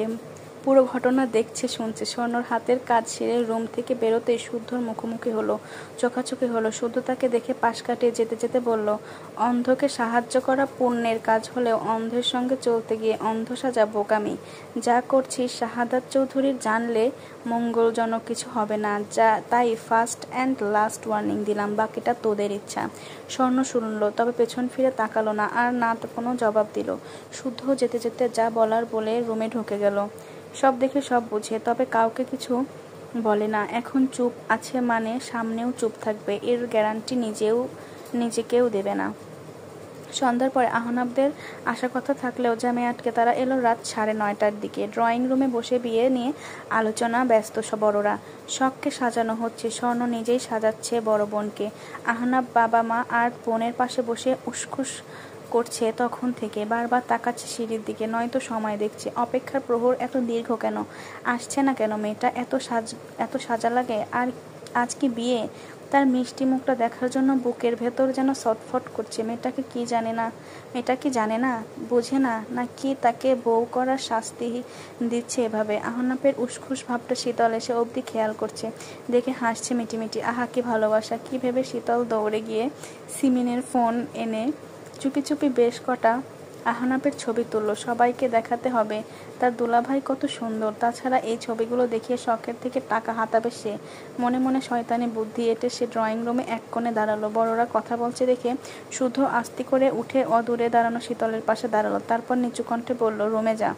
পুরো ঘটনা দেখছে শুনছে। স্বর্ণর হাতের কাজ সেরে রুম থেকে বেরোতেই শুদ্ধর মুখোমুখি হলো, চোখাচোখি হলো। শুদ্ধ তাকে দেখে পাশ কাটিয়ে যেতে যেতে বলল, অন্ধকে সাহায্য করা পুণ্যের কাজ হলেও অন্ধের সঙ্গে চলতে গিয়ে অন্ধ সাজা বোকামি। যা করছিস শাহাদাত চৌধুরীর জানলে মঙ্গলজনক কিছু হবে না, তাই ফার্স্ট অ্যান্ড লাস্ট ওয়ার্নিং দিলাম, বাকিটা তোদের ইচ্ছা। স্বর্ণ শুনল, তবে পেছন ফিরে তাকালো না, আর না কোনো জবাব দিল। শুদ্ধ যেতে যেতে যা বলার বলে রুমে ঢুকে গেল। সব দেখে সব বুঝে, তবে কাউকে কিছু বলে না। এখন চুপ আছে মানে সামনেও চুপ থাকবে, এর গ্যারান্টি নিজেকেও দেবে না। সন্ধ্যার পরে আহনাবদের আসার কথা থাকলেও জ্যামে আটকে তারা এলো রাত 9:30টার দিকে। ড্রয়িং রুমে বসে বিয়ে নিয়ে আলোচনা ব্যস্ত বড়রা। শখকে সাজানো হচ্ছে, স্বর্ণ নিজেই সাজাচ্ছে বড় বোনকে। আহনাব বাবা মা আর বোনের পাশে বসে উসখুস করছে তখন থেকে, বারবার তাকাচ্ছে সিঁড়ির দিকে, নয়তো সময় দেখছে। অপেক্ষার প্রহর এত দীর্ঘ কেন? আসছে না কেন মেয়েটা? এত সাজা লাগে? আর আজ কি বিয়ে? তার মিষ্টি মুখটা দেখার জন্য বুকের ভেতর যেন ছটফট করছে। মেয়েটা কি জানে না, বোঝে না, না কি তাকে বউ করার শাস্তি দিচ্ছে এভাবে? আহনাপের উসখুস ভাবটা শীতল এসে অবধি খেয়াল করছে, দেখে হাসছে মিটিমিটি। আহা কি ভালোবাসা! কি ভেবে শীতল দৌড়ে গিয়ে সিমিনের ফোন এনে চুপি চুপি বেশ কটা আহনাপের ছবি তুলল। সবাইকে দেখাতে হবে তার দুলাভাই কত সুন্দর। তাছাড়া এই ছবিগুলো দেখিয়ে শখের থেকে টাকা হাতাবে সে। মনে মনে শয়তানি বুদ্ধি এঁটে সে ড্রয়িং রুমে এক কোণে দাঁড়ালো। বড়রা কথা বলছে দেখে শুদ্ধ আস্তি করে উঠে অদূরে দাঁড়ানো শীতলের পাশে দাঁড়ালো। তারপর নিচু কণ্ঠে বলল, রুমে যা।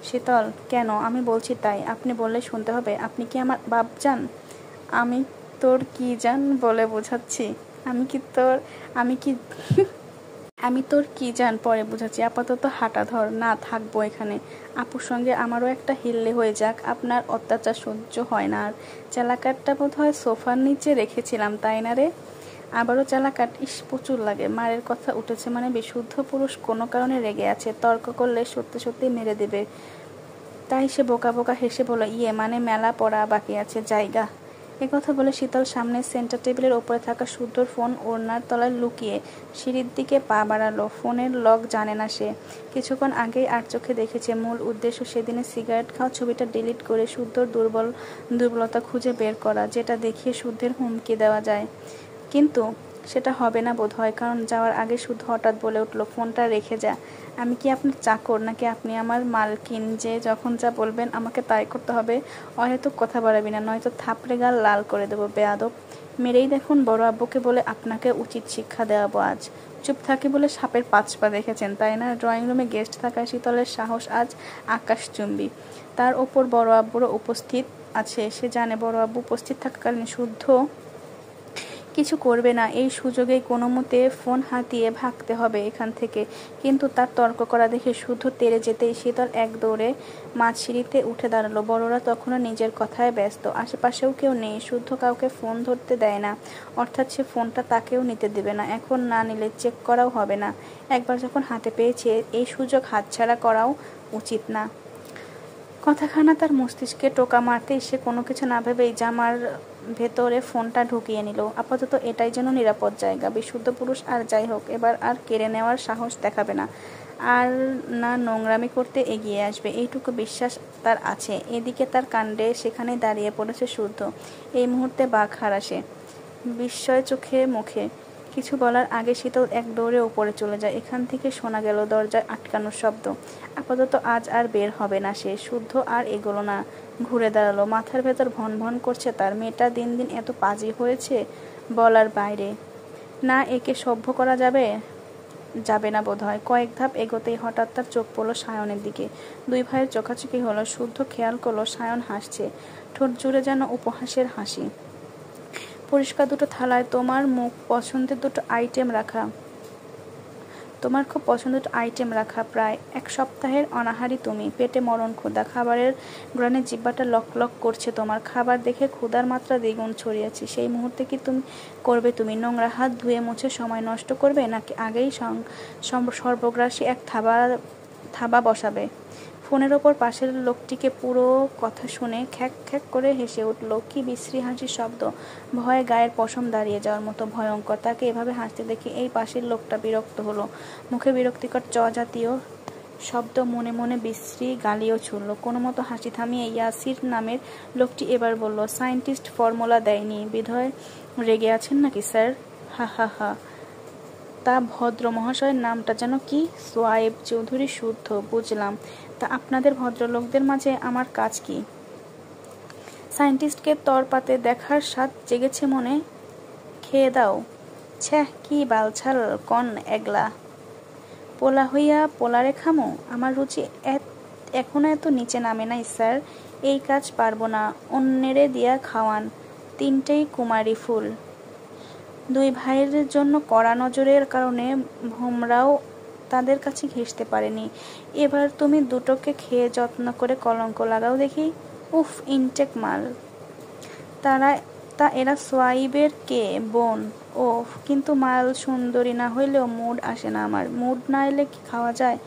শীতল, কেন? আমি বলছি তাই। আপনি বললে শুনতে হবে? আপনি কি আমার বাপ যান? আমি তোর কি জান বলে বোঝাচ্ছি? আমি তোর কি জান পরে বুঝাচ্ছি। আপাতত হাঁটা ধর। না, থাকবো এখানে। আপুর সঙ্গে আমারও একটা হিল্লে হয়ে যাক। আপনার অত্যাচার সহ্য হয় না আর। চালাকাটটা বোধ হয় সোফার নিচে রেখেছিলাম, তাই না রে? আবারও চালাকাট? ইস, প্রচুর লাগে। মারের কথা উঠেছে মানে বিশুদ্ধ পুরুষ কোনো কারণে রেগে আছে। তর্ক করলে সত্যি সত্যি মেরে দেবে। তাই সে বোকা বোকা হেসে বলল, ইয়ে মানে মেলা পড়া বাকি আছে, জায়গা। একথা বলে শীতল সামনের সেন্টার টেবিলের ওপরে থাকা শুদ্ধর ফোন ওড়নার তলায় লুকিয়ে সিঁড়ির দিকে পা বাড়ালো। ফোনের লক জানে না সে। কিছুক্ষণ আগেই আর চোখে দেখেছে। মূল উদ্দেশ্য সেদিনে সিগারেট খাওয়া ছবিটা ডিলিট করে শুদ্ধর দুর্বলতা খুঁজে বের করা, যেটা দেখিয়ে শুদ্ধের হুমকি দেওয়া যায়। কিন্তু সেটা হবে না বোধ হয়, কারণ যাওয়ার আগে শুদ্ধ হঠাৎ বলে উঠল, ফোনটা রেখে যা। আমি কি আপনার চাকর নাকি আপনি আমার মালকিন যে যখন যা বলবেন আমাকে তাই করতে হবে? অহেতুক কথা বাড়াবি না, নয়তো থাপড়ে গাল লাল করে দেবো। বেয়াদব! মেরেই দেখুন, বড় আব্বুকে বলে আপনাকে উচিত শিক্ষা দেওয়াবো আজ। চুপ থাকি বলে সাপের 5 পা দেখেছেন, তাই না? ড্রয়িং রুমে গেস্ট থাকায় শীতলের সাহস আজ আকাশচুম্বী। তার ওপর বড় আব্বুরও উপস্থিত আছে। সে জানে বড় আব্বু উপস্থিত থাকাকালীন শুদ্ধ কিছু করবে না। এই সুযোগেই কোনো মতে ফোন হাতিয়ে ভাগতে হবে এখান থেকে। কিন্তু তার তর্ক করা দেখে শুদ্ধ তেড়ে যেতেই শীতল এক দৌড়ে মাঝসিঁড়িতে উঠে দাঁড়ালো। বড়রা তখনও নিজের কথায় ব্যস্ত। আশেপাশেও কেউ নেই। শুদ্ধ কাউকে ফোন ধরতে দেয় না, অর্থাৎ সে ফোনটা তাকেও নিতে দেবে না। এখন না নিলে চেক করাও হবে না। একবার যখন হাতে পেয়েছে, এই সুযোগ হাতছাড়া করাও উচিত না। কথাখানা তার মস্তিষ্কে টোকা মারতেই সে কোনো কিছু না ভেবেই জামার ভেতরে ফোনটা ঢুকিয়ে নিল। আপাতত এটাই যেন নিরাপদ জায়গা। বিশুদ্ধ পুরুষ আর যাই হোক, এবার আর কেড়ে নেওয়ার সাহস দেখাবে না, আর না নোংরামি করতে এগিয়ে আসবে, এইটুকু বিশ্বাস তার আছে। এদিকে তার কাণ্ডে সেখানেই দাঁড়িয়ে পড়েছে শুদ্ধ। এই মুহূর্তে বাঘ হারাসে, বিস্ময় চোখে মুখে। কিছু বলার আগে শীতল এক দৌড়ে উপরে চলে যায়। এখান থেকে শোনা গেল দরজায় আটকানোর শব্দ। আপাতত আজ আর বের হবে না সে। শুদ্ধ আর এগোলো না, ঘুরে দাঁড়ালো। মাথার ভেতর ভন ভন করছে তার। মেয়েটা দিন দিন এত পাজি হয়েছে, বলার বাইরে। না একে সভ্য করা যাবে না বোধ হয়। কয়েক ধাপ এগোতেই হঠাৎ তার চোখ পড়ল সায়নের দিকে। দুই ভাইয়ের চোখাচোখি হলো। শুদ্ধ খেয়াল করলো সায়ন হাসছে, ঠোঁট জুড়ে যেন উপহাসের হাসি। পরিষ্কার দুটো থালায় তোমার খুব পছন্দের দুটো আইটেম রাখা। প্রায় 1 সপ্তাহের অনাহারী তুমি। পেটে মরণ ক্ষুধা। খাবারের গ্রানে জিহ্বাটা লক লক করছে তোমার। খাবার দেখে ক্ষুধার মাত্রা দ্বিগুণ ছড়িয়েছে। সেই মুহূর্তে কি করবে তুমি? নোংরা হাত ধুয়ে মুছে সময় নষ্ট করবে, নাকি আগেই সর্বগ্রাসী এক থাবা বসাবে? ফোনের ওপর পাশের লোকটিকে পুরো কথা শুনে খ্যাক খ্যাক করে হেসে উঠল। কি বিশ্রী হাসির শব্দ! ভয়ে গায়ের পশম দাঁড়িয়ে যাওয়ার মতো ভয়ঙ্কর। তাকে এভাবে হাসতে দেখে এই পাশের লোকটা বিরক্ত হলো। মুখে বিরক্তিকর চ জাতীয় শব্দ, মনে মনে বিশ্রী গালিও ছুড়ল। কোনো মতো হাসি থামিয়ে ইয়াসির নামের লোকটি এবার বলল, সায়েন্টিস্ট ফর্মুলা দেয়নি বিধয় রেগে আছেন নাকি স্যার? হা হা হা। তা ভদ্র মহাশয়ের নামটা যেন কি? সোয়াইব চৌধুরী। শুদ্ধ, বুঝলাম। তা আপনাদের ভদ্রলোকদের মাঝে আমার কাজ কি? সায়েন্টিস্টকে তরপাতে দেখার স্বাদ জেগেছে মনে? খেয়ে দাও। ছ্যাঃ, কি বালছাল কন এগলা। পোলা হইয়া পোলারে খামো? আমার রুচি এখনো এত নিচে নামে নাই স্যার। এই কাজ পারবো না। অন্যেরে দিয়া খাওয়ান। 3টেই কুমারী ফুল। দুই ভাইয়ের জন্য কড়া নজরের কারণে ভোমরাও তাদের কাছে ঘেঁষতে পারেনি। এবার তুমি দুটোকে খেয়ে যত্ন করে কলঙ্ক লাগাও দেখি। উফ, ইনটেক মাল। তারা তা এরা সোয়াইবের কে? বোন? ও, কিন্তু মাল সুন্দরী না হইলেও মুড আসে না আমার। মুড না এলে কি খাওয়া যায়?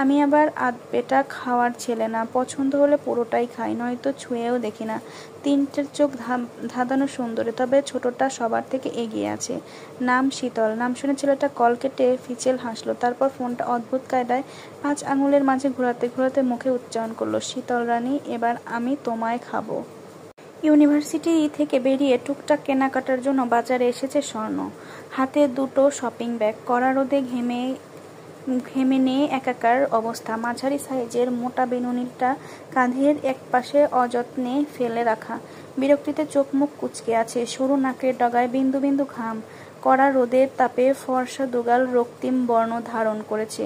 আমি আবার আধপেটা খাওয়ার ছেলে না, পছন্দ হলে পুরোটাই খাই, নয়তো ছুঁয়েও দেখি না। তিনটের চোখ ধাঁধানো সুন্দরী, তবে ছোটটা সবার থেকে এগিয়ে আছে। নাম শীতল। নাম শুনে ছেলেটা কল কেটে ফিচেল হাসলো, তারপর ফোনটা অদ্ভুত কায়দায় 5 আঙুলের মাঝে ঘোরাতে ঘোরাতে মুখে উচ্চারণ করলো, শীতল রানী, এবার আমি তোমায় খাবো। ইউনিভার্সিটি থেকে বেরিয়ে টুকটাক কেনাকাটার জন্য বাজারে এসেছে স্বর্ণ। হাতে দুটো শপিং ব্যাগ, কড়া রোদে ঘেমে নিয়ে একাকার অবস্থা। মাঝারি সাইজের মোটা বেনুনিটা কাঁধের একপাশে অযত্নে ফেলে রাখা। বিরক্তিতে চোখ মুখ কুঁচকে আছে, সরু নাকের ডগায় বিন্দু বিন্দু ঘাম। কড়া রোদের তাপে ফর্সা দুগাল রক্তিম বর্ণ ধারণ করেছে।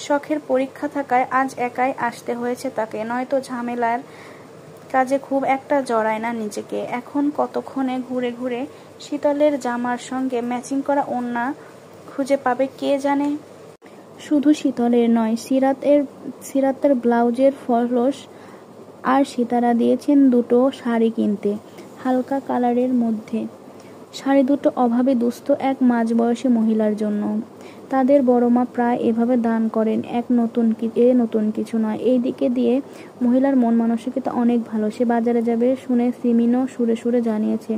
শখের পরীক্ষা থাকায় আজ একাই আসতে হয়েছে তাকে, নয়তো ঝামেলার কাজে খুব একটা জড়ায় না নিজেকে। এখন কতক্ষণে ঘুরে ঘুরে শীতলের জামার সঙ্গে ম্যাচিং করা ওড়না খুঁজে পাবে কে জানে। শুধু শীতলের নয়, সিরাতের ব্লাউজের ফলস আর সিতারা দিয়েছেন দুটো শাড়ি কিনতে, হালকা কালারের মধ্যে। শাড়ি দুটো অভাবে দুস্থ এক মাঝবয়সী মহিলার জন্য। তাদের বড় মা প্রায় এভাবে দান করেন, নতুন কিছু নয়। এই দিকে দিয়ে মহিলার মন মানসিকতা অনেক ভালো। সে বাজারে যাবে শুনে সিমিনও সুরে সুরে জানিয়েছে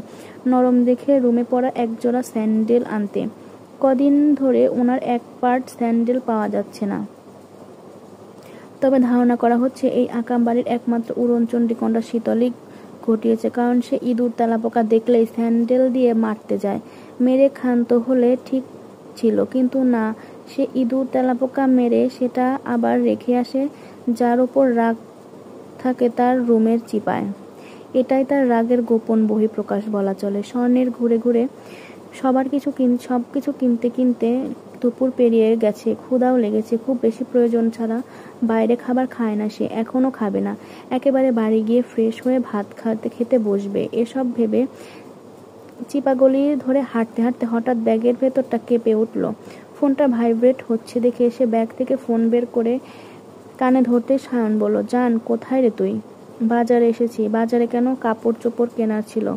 নরম দেখে রুমে পড়া একজোড়া স্যান্ডেল আনতে। কদিন ধরে ওনার এক পার্ট স্যান্ডেল পাওয়া যাচ্ছে না। তবে ধারণা করা হচ্ছে এই আকাম বাড়ির একমাত্র উড়নচণ্ডীকন্যা শীতলই ঘটিয়েছে, কারণ সে ইঁদুর তেলাপোকা দেখলেই স্যান্ডেল দিয়ে মারতে যায়। মেরে ক্ষান্ত হলে ঠিক ছিল, কিন্তু না, সে ইঁদুর তেলাপোকা মেরে সেটা আবার রেখে আসে যার ওপর রাগ থাকে তার রুমের চিপায়। এটাই তার রাগের গোপন বহিঃপ্রকাশ বলা চলে। স্বর্ণের ঘুরে ঘুরে সব কিছু কিনতে কিনতে দুপুর পেরিয়ে গেছে, ক্ষুধাও লেগেছে। খুব বেশি প্রয়োজন ছাড়া বাইরে খাবার খায় না সে, এখনও খাবে না। একেবারে বাড়ি গিয়ে ফ্রেশ হয়ে ভাত খেতে বসবে। এসব ভেবে চিপাগলি ধরে হাঁটতে হাঁটতে হঠাৎ ব্যাগের ভেতরটা কেঁপে উঠল। ফোনটা ভাইব্রেট হচ্ছে দেখে সে ব্যাগ থেকে ফোন বের করে কানে ধরতে সায়ন বলল, জান, কোথায় রে তুই? বাজারে এসেছি। বাজারে কেন? কাপড় চোপড় কেনার ছিল।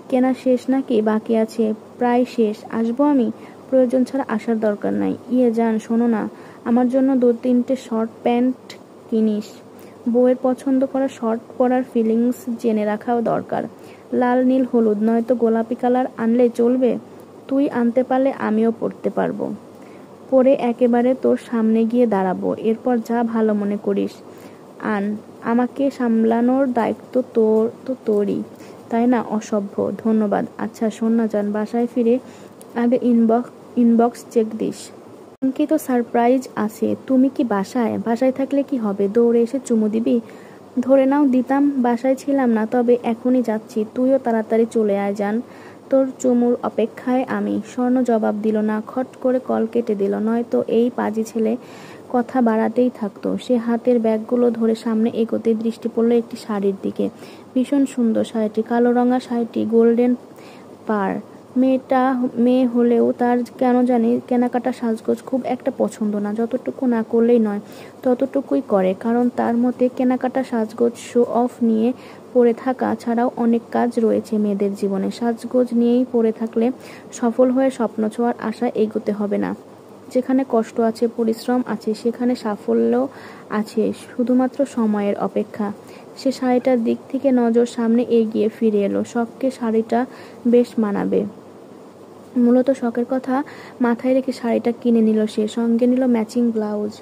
কেনা শেষ নাকি বাকি আছে? প্রায় শেষ। আসবো আমি? প্রয়োজন ছাড়া আসার দরকার নাই। জান, শোনো না, আমার জন্য 2-3টে শর্ট প্যান্ট কিনিস। বউয়ের পছন্দ করা শর্ট পরার ফিলিংস জেনে রাখাও দরকার। লাল, নীল, হলুদ, নয়তো গোলাপি কালার আনলে চলবে? তুই আনতে পারলে আমিও পরতে পারবো। পরে একেবারে তোর সামনে গিয়ে দাঁড়াবো, এরপর যা ভালো মনে করিস আন। আমাকে সামলানোর দায়িত্ব তোরই, তাই না? অসভ্য। ধন্যবাদ। আচ্ছা শোন না জান, বাসায় ফিরে আগে ইনবক্স চেক দিস। কি তো সারপ্রাইজ আছে। তুমি কি বাসায়? বাসায় থাকলে কি হবে, দৌড়ে এসে চুমু দিবি? ধরে নাও দিতাম, বাসায় ছিলাম না, তবে এখনই যাচ্ছি। তুইও তাড়াতাড়ি চলে আয় জান, তোর চুমুর অপেক্ষায় আমি। স্বর্ণ জবাব দিল না, খট করে কল কেটে দিল, নয়তো এই পাজি ছেলে কথা বাড়াতেই থাকতো। সে হাতের ব্যাগগুলো ধরে সামনে এগোতে দৃষ্টি পড়ল একটি শাড়ির দিকে। ভীষণ সুন্দর শাড়িটি, কালো রঙা শাড়িটি, গোল্ডেন পার। মেয়ে হলেও তার কেন জানি কেনাকাটা সাজগোজ খুব একটা পছন্দ না। যতটুকু না করলেই নয় ততটুকুই করে, কারণ তার মতে কেনাকাটা সাজগোজ শো অফ নিয়ে পড়ে থাকা ছাড়াও অনেক কাজ রয়েছে মেয়েদের জীবনে। সাজগোজ নিয়েই পড়ে থাকলে সফল হয়ে স্বপ্ন ছোঁয়ার আশায় এগোতে হবে না। যেখানে কষ্ট আছে, পরিশ্রম আছে, সেখানে সাফল্য আছে, শুধুমাত্র সময়ের অপেক্ষা। সে শাড়িটার দিক থেকে নজর সামনে এগিয়ে ফিরে এলো। শখকে শাড়িটা বেশ মানাবে। মূলত শখের কথা মাথায় রেখে শাড়িটা কিনে নিল সে, সঙ্গে নিল ম্যাচিং ব্লাউজ।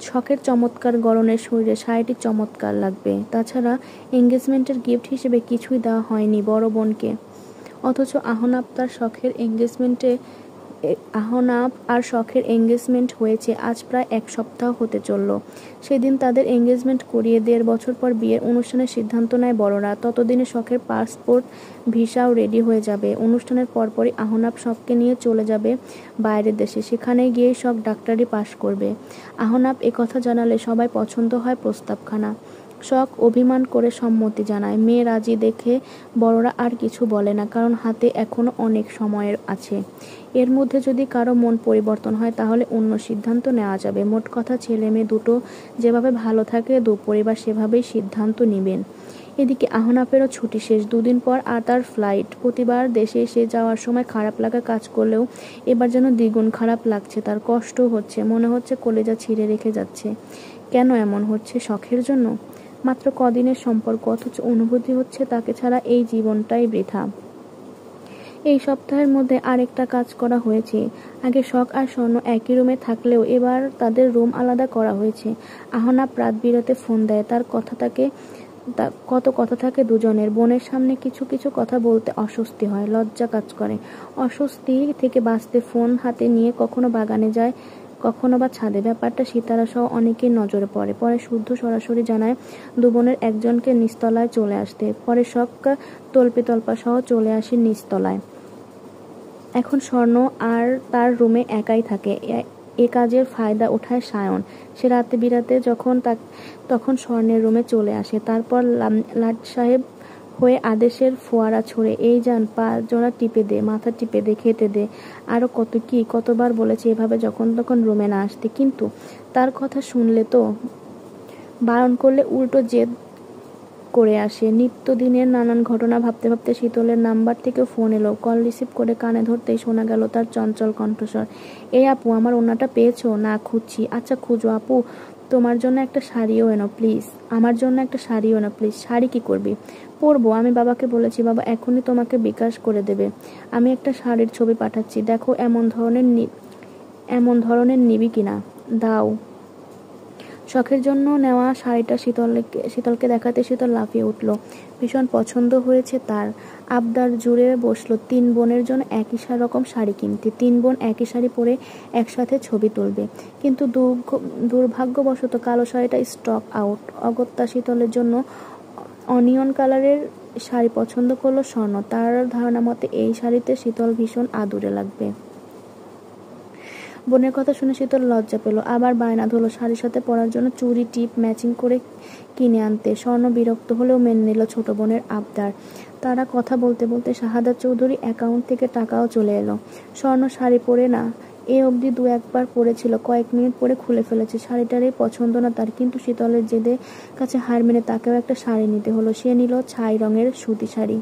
শখের চমৎকার গড়নের শরীরে শাড়িটি চমৎকার লাগবে। তাছাড়া এঙ্গেজমেন্টের গিফট হিসেবে কিছুই দেওয়া হয়নি বড় বোনকে। অথচ আহনাব আর শখের এঙ্গেজমেন্ট হয়েছে আজ প্রায় 1 সপ্তাহ হতে চলল। সেদিন তাদের এঙ্গেজমেন্ট করিয়ে 1.5 বছর পর বিয়ের অনুষ্ঠানের সিদ্ধান্ত নেয় বড়রা। ততদিনে শখের পাসপোর্ট ভিসাও রেডি হয়ে যাবে। অনুষ্ঠানের পরপরই আহনাব শখকে নিয়ে চলে যাবে বাইরের দেশে। সেখানে গিয়েই শখ ডাক্তারি পাশ করবে। আহনাব একথা জানালে সবাই পছন্দ হয় প্রস্তাবখানা। শখ অভিমান করে সম্মতি জানায়। মেয়ে রাজি দেখে বড়রা আর কিছু বলে না, কারণ হাতে এখনো অনেক সময়ের আছে। এর মধ্যে যদি কারো মন পরিবর্তন হয় তাহলে অন্য সিদ্ধান্ত নেওয়া যাবে। মোট কথা, ছেলে মেয়ে দুটো যেভাবে ভালো থাকে, পরিবার সেভাবেই সিদ্ধান্ত নিবেন। এদিকে আহনাফেরও ছুটি শেষ, 2 দিন পর আর তার ফ্লাইট। প্রতিবার দেশে এসে যাওয়ার সময় খারাপ লাগা কাজ করলেও এবার যেন দ্বিগুণ খারাপ লাগছে তার, কষ্টও হচ্ছে, মনে হচ্ছে কলেজা ছিঁড়ে রেখে যাচ্ছে। কেন এমন হচ্ছে? শখের জন্য? মাত্র কদিনের সম্পর্ক, অথচ অনুভূতি হচ্ছে তাকে ছাড়া এই জীবনটাই বৃথা। এই সপ্তাহের মধ্যে আরেকটা কাজ করা হয়েছে। আগে শখ আর স্বর্ণ একই রুমে থাকলেও এবার তাদের রুম আলাদা করা হয়েছে। আহনাফ রাত বিরতে ফোন দেয়, তার কত কথা থাকে দুজনের। বোনের সামনে কিছু কিছু কথা বলতে অস্বস্তি হয়, লজ্জা কাজ করে। অস্বস্তি থেকে বাঁচতে ফোন হাতে নিয়ে কখনো বাগানে যায়, কখনো বা ছাদে। ব্যাপারটা সিতারা সহ অনেকের নজরে পড়ে। পরে শুদ্ধ সরাসরি জানায় দু বোনের একজনকে নিচতলায় চলে আসতে। পরে শখ তল্পা সহ চলে আসে নিচতলায়। এখন স্বর্ণ আর তার রুমে একাই থাকে। এ কাজের ফায়দা ওঠায় সায়ন। সে রাতে বিরাতে তখন স্বর্ণের রুমে চলে আসে। তারপর লাট সাহেব হয়ে আদেশের ফোয়ারা ছড়ে, এই যান, পা জোড়া টিপে দে, মাথা টিপে দে, খেতে দে, আরো কতবার বলেছে এভাবে যখন তখন রুমে না আসতে, কিন্তু তার কথা শুনলে তো, বারণ করলে উল্টো জেদ করে আসে। নিত্যদিনের নানান ঘটনা ভাবতে ভাবতে শীতলের নাম্বার থেকে ফোন এলো। কল রিসিভ করে কানে ধরতেই শোনা গেল তার চঞ্চল কণ্ঠস্বর। এই আপু, আমার ওড়নাটা পেয়েছো? না, খুঁজছি। আচ্ছা খুঁজো আপু, তোমার জন্য একটা শাড়িও এনো প্লিজ। আমার জন্য একটা শাড়িও এনো প্লিজ। শাড়ি কি করবি? পরবো। আমি বাবাকে বলেছি, বাবা এখনই তোমাকে বিকাশ করে দেবে। আমি একটা শাড়ির ছবি পাঠাচ্ছি, দেখো এমন ধরনের নিবি কিনা। দাও। শখের জন্য নেওয়া শাড়িটা শীতলকে দেখাতে শীতল লাফিয়ে উঠল। ভীষণ পছন্দ হয়েছে তার। আবদার জুড়ে বসলো 3 বোনের জন্য একই রকম শাড়ি কিনতে। 3 বোন একই শাড়ি পরে একসাথে ছবি তুলবে। কিন্তু দুর্ভাগ্যবশত কালো শাড়িটা স্টক আউট। অগত্যা শীতলের জন্য অনিয়ন কালারের শাড়ি পছন্দ করলো স্বর্ণ। তার ধারণা মতে এই শাড়িতে শীতল ভীষণ আদুরে লাগবে। বোনের কথা শুনে শীতল লজ্জা পেল, আবার বায়না ধরল শাড়ির সাথে পরার জন্য চুড়ি টিপ ম্যাচিং করে কিনে আনতে। স্বর্ণ বিরক্ত হলেও মেনে নিল ছোট বোনের আবদার। তারা কথা বলতে বলতে শাহাদাত চৌধুরী অ্যাকাউন্ট থেকে টাকাও চলে এলো। স্বর্ণ শাড়ি পরে না, এ অবধি 2-1 বার পরেছিল, কয়েক মিনিট পরে খুলে ফেলেছে। শাড়িটারই পছন্দ না তার, কিন্তু শীতলের জেদে কাছে হার মেনে তাকেও একটা শাড়ি নিতে হলো। সে নিল ছাই রঙের সুতি শাড়ি।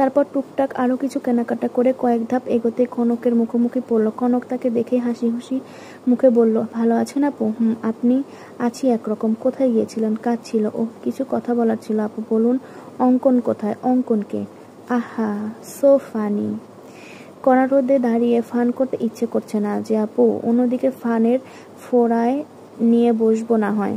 তারপর টুকটাক আরো কিছু কেনাকাটা করে কয়েক ধাপ এগোতে কনকের মুখোমুখি পড়ল। কনক তাকে দেখে হাসি খুশি মুখে বলল, ভালো আছেন আপু? আপনি? আছি একরকম। কোথায় গিয়েছিলেন? কাজ ছিল। ও, কিছু কথা বলার ছিল আপু। বলুন। অঙ্কন কোথায়? অঙ্কনকে? আহা, সো ফানি। কড়া রোদে দাঁড়িয়ে ফান করতে ইচ্ছে করছে না যে আপু। অন্যদিকে ফানের ফোড়ায় নিয়ে বসবো না হয়।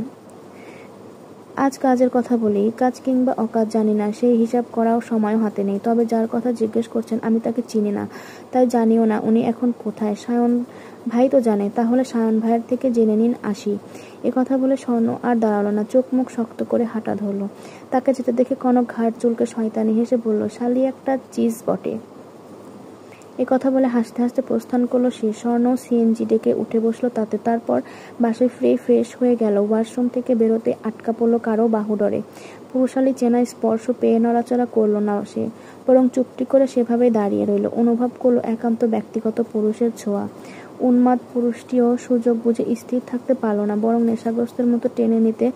আজ কাজের কথা বলি, কাজ কিংবা অকাজ জানি না, সেই হিসাব করাও সময় হাতে নেই। তবে যার কথা জিজ্ঞেস করছেন আমি তাকে চিনি না, তাই জানিও না উনি এখন কোথায়। সায়ন ভাই তো জানে, তাহলে সায়ন ভাইয়ের থেকে জেনে নিন আসি। এ কথা বলে স্বর্ণ আর দাঁড়ালো না, চোখ মুখ শক্ত করে হাঁটা ধরল। তাকে যেতে দেখে কনক ঘাড় চুলকে শয়তানি হেসে বলল, শালি একটা চিজ বটে। এ কথা বলে হাসতে হাসতে প্রস্থান করলো সে। স্বর্ণ সিএনজি ডেকে উঠে বসলো তাতে। তারপর বাসায় ফ্রেশ হয়ে গেল। ওয়াশরুম থেকে বেরোতে আটকা পড়লো কারো বাহুডরে। পুরুষালী চেনা স্পর্শ পেয়ে নড়াচড়া করলো না সে, বরং চুপটি করে সেভাবেই দাঁড়িয়ে রইল। অনুভব করলো একান্ত ব্যক্তিগত পুরুষের ছোঁয়া। উন্মাদ পুরুষটিও সুযোগ বুঝে স্থির থাকতে পারল না, বরং নেশাগ্রস্তের মতো টেনে নিতে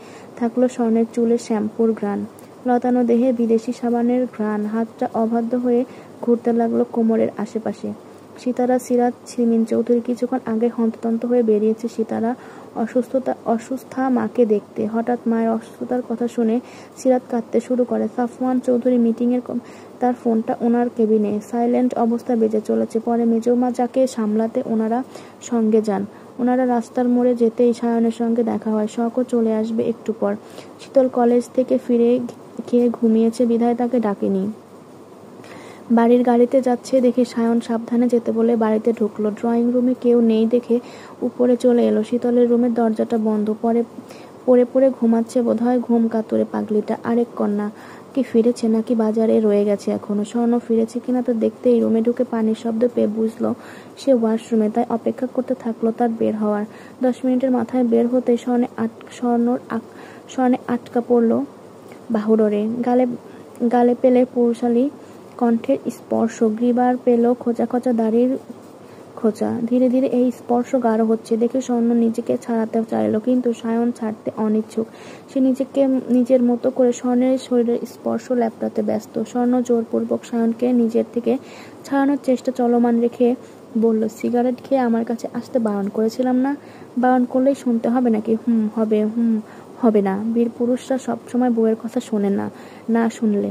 থাকলো স্বর্ণের চুলের শ্যাম্পুর ঘ্রাণ, লতানো দেহে বিদেশি সাবানের ঘ্রাণ। হাতটা অবাধ্য হয়ে ঘুরতে লাগলো কোমরের আশেপাশে। সিতারা সিরাত শিমিন চৌধুরী কিছুক্ষণ আগে হন্তদন্ত হয়ে বেরিয়েছে সিতারা অসুস্থা মাকে দেখতে। হঠাৎ মায়ের অসুস্থতার কথা শুনে সিরাত কাঁদতে শুরু করে। সাফওয়ান চৌধুরী মিটিংয়ের তার ফোনটা ওনার কেবিনে সাইলেন্ট অবস্থা বেজে চলেছে। পরে মেজমা যাকে সামলাতে ওনারা সঙ্গে যান। ওনারা রাস্তার মোড়ে যেতেই সায়নের সঙ্গে দেখা হয়। শখও চলে আসবে একটু পর। শীতল কলেজ থেকে ফিরে খেয়ে ঘুমিয়েছে বিধায় তাকে ডাকেনি। বাড়ির গাড়িতে যাচ্ছে দেখে সায়ন সাবধানে যেতে বলে বাড়িতে ঢুকলো। ড্রয়িং রুমে কেউ নেই দেখে উপরে চলে এলো। শীতলের রুমের দরজাটা বন্ধ। পরে ঘুমাচ্ছে বোধহয়, ঘুম কাতুরে পাগলিটা। আরেক কন্যা কি ফিরেছে নাকি বাজারে রয়ে গেছে এখনো? স্বর্ণ ফিরেছে কিনা তো দেখতেই রুমে ঢুকে পানির শব্দ পেয়ে বুঝলো সে ওয়াশরুমে, তাই অপেক্ষা করতে থাকলো তার বের হওয়ার। 10 মিনিটের মাথায় বের হতে স্বর্ণে আটকা পড়লো বাহুডরে। গালে পেলে পুরুষালী কণ্ঠের স্পর্শ, গ্রীবার পেল খোঁচা খোঁচা দাড়ির খোঁচা। ধীরে ধীরে এই স্পর্শ গাঢ় হচ্ছে দেখে স্বর্ণ নিজেকে ছাড়াতে চাইল, কিন্তু সায়ন ছাড়তে অনিচ্ছুক। সে নিজের মতো করে স্বর্ণের শরীরের স্পর্শ ল্যাপটাতে ব্যস্ত। স্বর্ণ জোরপূর্বক সায়নকে নিজের থেকে ছাড়ানোর চেষ্টা চলমান রেখে বলল, সিগারেট খেয়ে আমার কাছে আসতে বারণ করেছিলাম না? বারণ করলেই শুনতে হবে নাকি? হবে না। বীর পুরুষরা সবসময় বউয়ের কথা শোনে না, না শুনলে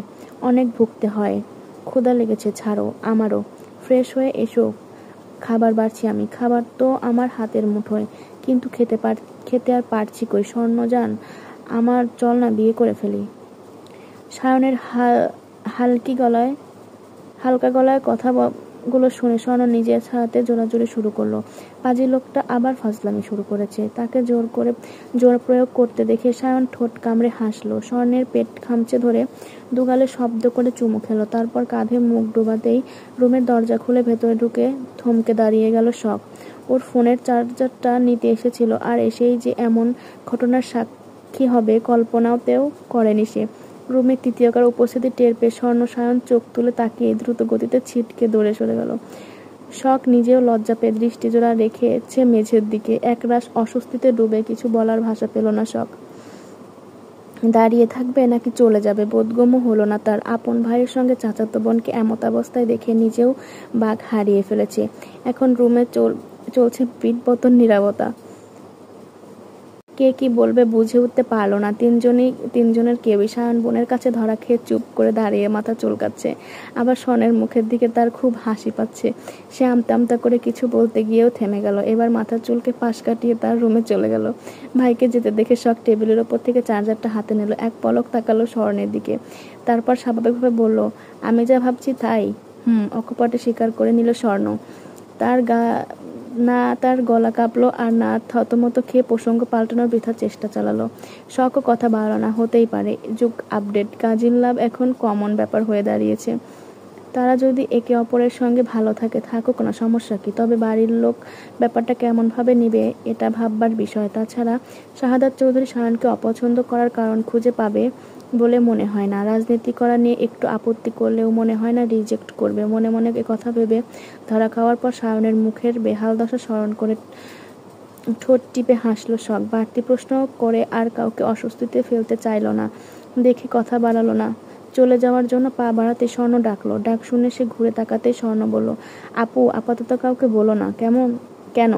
অনেক ভুগতে হয়। ক্ষুধা লেগেছে, ছাড়ো। আমারও। ফ্রেশ হয়ে এসো, খাবার বাড়ছি আমি। খাবার তো আমার হাতের মুঠোয়, কিন্তু খেতে আর পারছি কই। স্বর্ণজান আমার, চল না বিয়ে করে ফেলি। সায়নের হালকা গলায় কথাগুলো শুনে স্বর্ণ নিজের ছাড়াতে জোরাজুরি শুরু করলো। পাজি লোকটা আবার ফাজলামি শুরু করেছে। তাকে জোর প্রয়োগ করতে দেখে সায়ন ঠোঁট কামড়ে হাসলো। স্বর্ণের পেট খামচে ধরে দুগালে শব্দ করে চুমু খেলো। তারপর কাঁধে মুখ ডোবাতেই রুমের দরজা খুলে ভেতরে ঢুকে থমকে দাঁড়িয়ে গেল শখ। ওর ফোনের চার্জারটা নিতে এসেছিল, আর এসেই যে এমন ঘটনার সাক্ষী হবে কল্পনাতেও করেনি সে। রুমে তৃতীয়কার উপস্থিতি টের পেয়ে স্বর্ণ সায়ন চোখ তুলে তাকিয়ে দ্রুত গতিতে ছিটকে দৌড়ে চলে গেল। শখ নিজেও লজ্জা পেয়ে দৃষ্টিজোড়া রেখেছে মেঝের দিকে। একরাশ অস্বস্তিতে ডুবে কিছু বলার ভাষা পেল না শখ। দাঁড়িয়ে থাকবে নাকি চলে যাবে বোধগম্য হলো না তার। আপন ভাইয়ের সঙ্গে চাচাতো বোনকে এমতাবস্থায় দেখে নিজেও বাঘ হারিয়ে ফেলেছে। এখন রুমে চলছে পিটপতন নীরবতা। কে কি বলবে বুঝে উঠতে পারল না। তিনজনের কেউই। সায়ন বোনের কাছে ধরা খেয়ে চুপ করে দাঁড়িয়ে মাথা চুলকাচ্ছে। আবার স্বর্ণের মুখের দিকে তার খুব হাসি পাচ্ছে। সে আমতা আমতা করে কিছু বলতে গিয়েও থেমে গেল। এবার মাথা চুলকে পাশ কাটিয়ে তার রুমে চলে গেল। ভাইকে যেতে দেখে শখ টেবিলের ওপর থেকে চার্জারটা হাতে নিল। এক পলক তাকালো স্বর্ণের দিকে, তারপর স্বাভাবিকভাবে বলল, আমি যা ভাবছি তাই। অকপটে স্বীকার করে নিল স্বর্ণ। তার গলা কাঁপলো, আর না থতমত খেয়ে প্রসঙ্গ পাল্টানোর বৃথা চেষ্টা চালালো। শখও কথা বাড়ালো না। হতেই পারে, যুগ আপডেট, কাজিন লাভ এখন কমন ব্যাপার হয়ে দাঁড়িয়েছে। তারা যদি একে অপরের সঙ্গে ভালো থাকে, থাকুক না, সমস্যা কি? তবে বাড়ির লোক ব্যাপারটা কেমনভাবে নিবে এটা ভাববার বিষয়। তাছাড়া শাহাদাত চৌধুরী সায়নকে অপছন্দ করার কারণ খুঁজে পাবে বলে মনে হয় না। রাজনীতি করা নিয়ে একটু আপত্তি করলেও মনে হয় না রিজেক্ট করবে। মনে মনে কথা ভেবে ধরা খাওয়ার পর সায়নের মুখের বেহাল দশা স্মরণ করে ঠোঁট টিপে হাসলো শখ। বাড়তি প্রশ্ন করে আর কাউকে অস্বস্তিতে ফেলতে চাইল না দেখে কথা বাড়ালো না। চলে যাওয়ার জন্য পা বাড়াতে স্বর্ণ ডাকলো। ডাক শুনে সে ঘুরে তাকাতেই স্বর্ণ বলল, আপু, আপাতত কাউকে বলো না। কেন?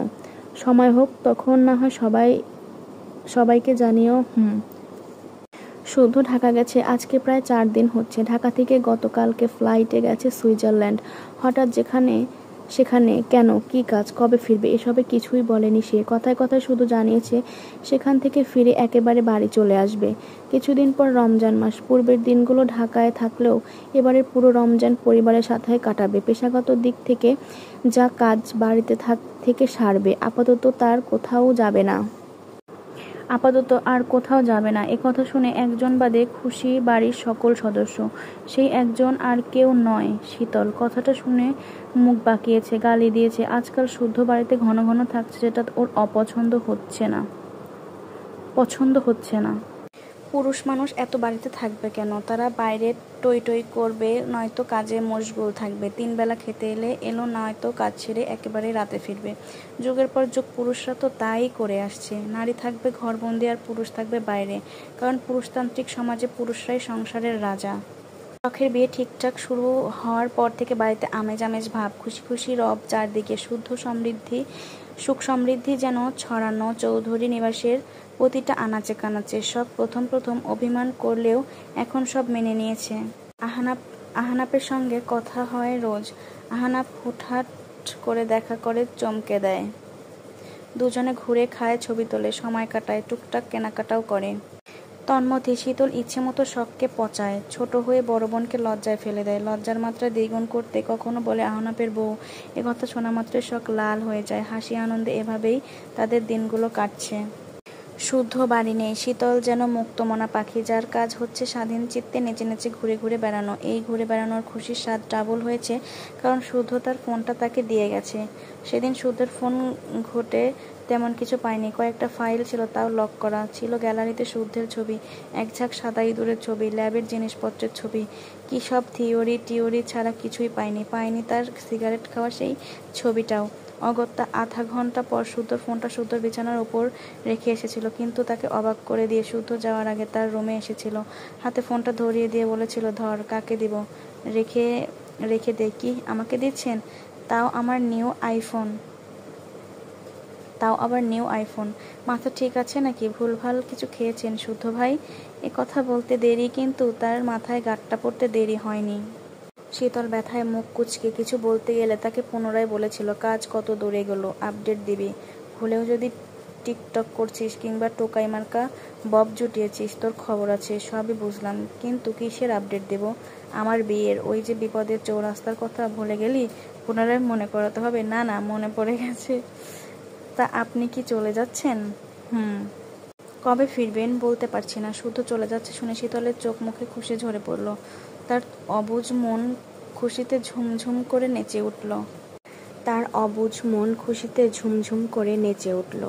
সময় হোক, তখন না হয় সবাইকে জানিও। শুধু ঢাকা গেছে আজকে প্রায় 4 দিন হচ্ছে। ঢাকা থেকে গতকালকে ফ্লাইটে গেছে সুইজারল্যান্ড। হঠাৎ সেখানে কেন, কি কাজ, কবে ফিরবে এসবে কিছুই বলেনি সে। কথায় কথায় শুধু জানিয়েছে সেখান থেকে ফিরে একেবারে বাড়ি চলে আসবে কিছুদিন পর। রমজান মাস। পূর্বের দিনগুলো ঢাকায় থাকলেও এবারের পুরো রমজান পরিবারের সাথে কাটাবে। পেশাগত দিক থেকে যা কাজ বাড়িতে থেকে সারবে। আপাতত আর কোথাও যাবে না। একথা শুনে একজন বাদে খুশি বাড়ির সকল সদস্য। সেই একজন আর কেউ নয়, শীতল। কথাটা শুনে মুখ বাঁকিয়েছে, গালি দিয়েছে। আজকাল শুদ্ধ বাড়িতে ঘন ঘন থাকছে, যেটা ওর পছন্দ হচ্ছে না। পুরুষ মানুষ এত বাড়িতে থাকবে কেন? তারা বাইরে টই টই করবে, নয়তো কাজে মশগুল থাকবে। 3 বেলা খেতে এলো, নয়তো কাজ ছেড়ে একেবারে রাতে ফিরবে। যুগের পর যুগ পুরুষরা তো তাই করে আসছে। নারী থাকবে ঘরবন্দি আর পুরুষ থাকবে বাইরে, কারণ পুরুষতান্ত্রিক সমাজে পুরুষরাই সংসারের রাজা। শখের বিয়ে ঠিকঠাক শুরু হওয়ার পর থেকে বাড়িতে আমেজ আমেজ ভাব, খুশি খুশি রব চারদিকে। সুখ সমৃদ্ধি যেন ছড়ানো চৌধুরী নিবাসের প্রতিটা আনাচে কানাচে। সব প্রথম অভিমান করলেও এখন সব মেনে নিয়েছে। আহনাপের সঙ্গে কথা হয় রোজ। আহনাপ হুটহাট করে দেখা করে চমকে দেয়। দুজনে ঘুরে খায়, ছবি তোলে, সময় কাটায়, টুকটাক কেনাকাটাও করে। তন্মধ্যে শীতল ইচ্ছে মতো শখকে পচায়। ছোট হয়ে বড় বোনকে লজ্জায় ফেলে দেয়। লজ্জার মাত্রা দ্বিগুণ করতে কখনো বলে আহনাপের বউ। একথা শোনা মাত্রই শখ লাল হয়ে যায়। হাসি আনন্দে এভাবেই তাদের দিনগুলো কাটছে। শুদ্ধ বাড়ি নেই। শীতল যেন মুক্তমনা পাখি, যার কাজ হচ্ছে স্বাধীন চিত্তে নেচে নেচে ঘুরে ঘুরে বেড়ানো। এই ঘুরে বেড়ানোর খুশির স্বাদ ডাবল হয়েছে, কারণ শুদ্ধ তার ফোনটা তাকে দিয়ে গেছে। সেদিন শুদ্ধের ফোন ঘটে তেমন কিছু পায়নি। কয়েকটা ফাইল ছিল, তাও লক করা ছিল। গ্যালারিতে শুদ্ধের ছবি, এক ঝাঁক সাদা ইঁদুরের ছবি, ল্যাবের জিনিসপত্রের ছবি। কি সব থিওরি ছাড়া কিছুই পায়নি তার সিগারেট খাওয়া সেই ছবিটাও। অগত্যা আধা ঘন্টা পর শুদ্ধর ফোনটা শুদ্ধর বিছানার উপর রেখে এসেছিল, কিন্তু তাকে অবাক করে দিয়ে শুদ্ধ যাওয়ার আগে তার রুমে এসেছিল। হাতে ফোনটা ধরিয়ে দিয়ে বলেছিল, ধর, কাকে দিব? রেখে রেখে দে। কি আমাকে দিচ্ছেন? তাও আবার নিউ আইফোন। মাথা ঠিক আছে নাকি? ভুলভাল কিছু খেয়েছেন শুদ্ধ ভাই? এ কথা বলতে দেরি, কিন্তু তার মাথায় গাঁটটা পড়তে দেরি হয়নি। শীতল ব্যথায় মুখ কুঁচকে কিছু বলতে গেলে তাকে পুনরায় বলেছিল, কাজ কত দূর এগোলো? আপডেট দিবি। ভুলেও যদি টিকটক করছিস কিংবা টোকাই মার্কা বব জুটিয়েছিস, তোর খবর আছে। সবই বুঝলাম, কিন্তু কিসের আপডেট দেব? আমার বিয়ের। ওই যে বিপদের চৌরাস্তার কথা ভুলে গেলি? পুনরায় মনে করাতে হবে? না না, মনে পড়ে গেছে। তা আপনি কি চলে যাচ্ছেন? হুম। কবে ফিরবেন? বলতে পারছি না। শুদ্ধ চলে যাচ্ছে শুনে শীতলের চোখ মুখে খুশি ঝরে পড়ল। তার অবুঝ মন খুশিতে ঝুমঝুম করে নেচে উঠল।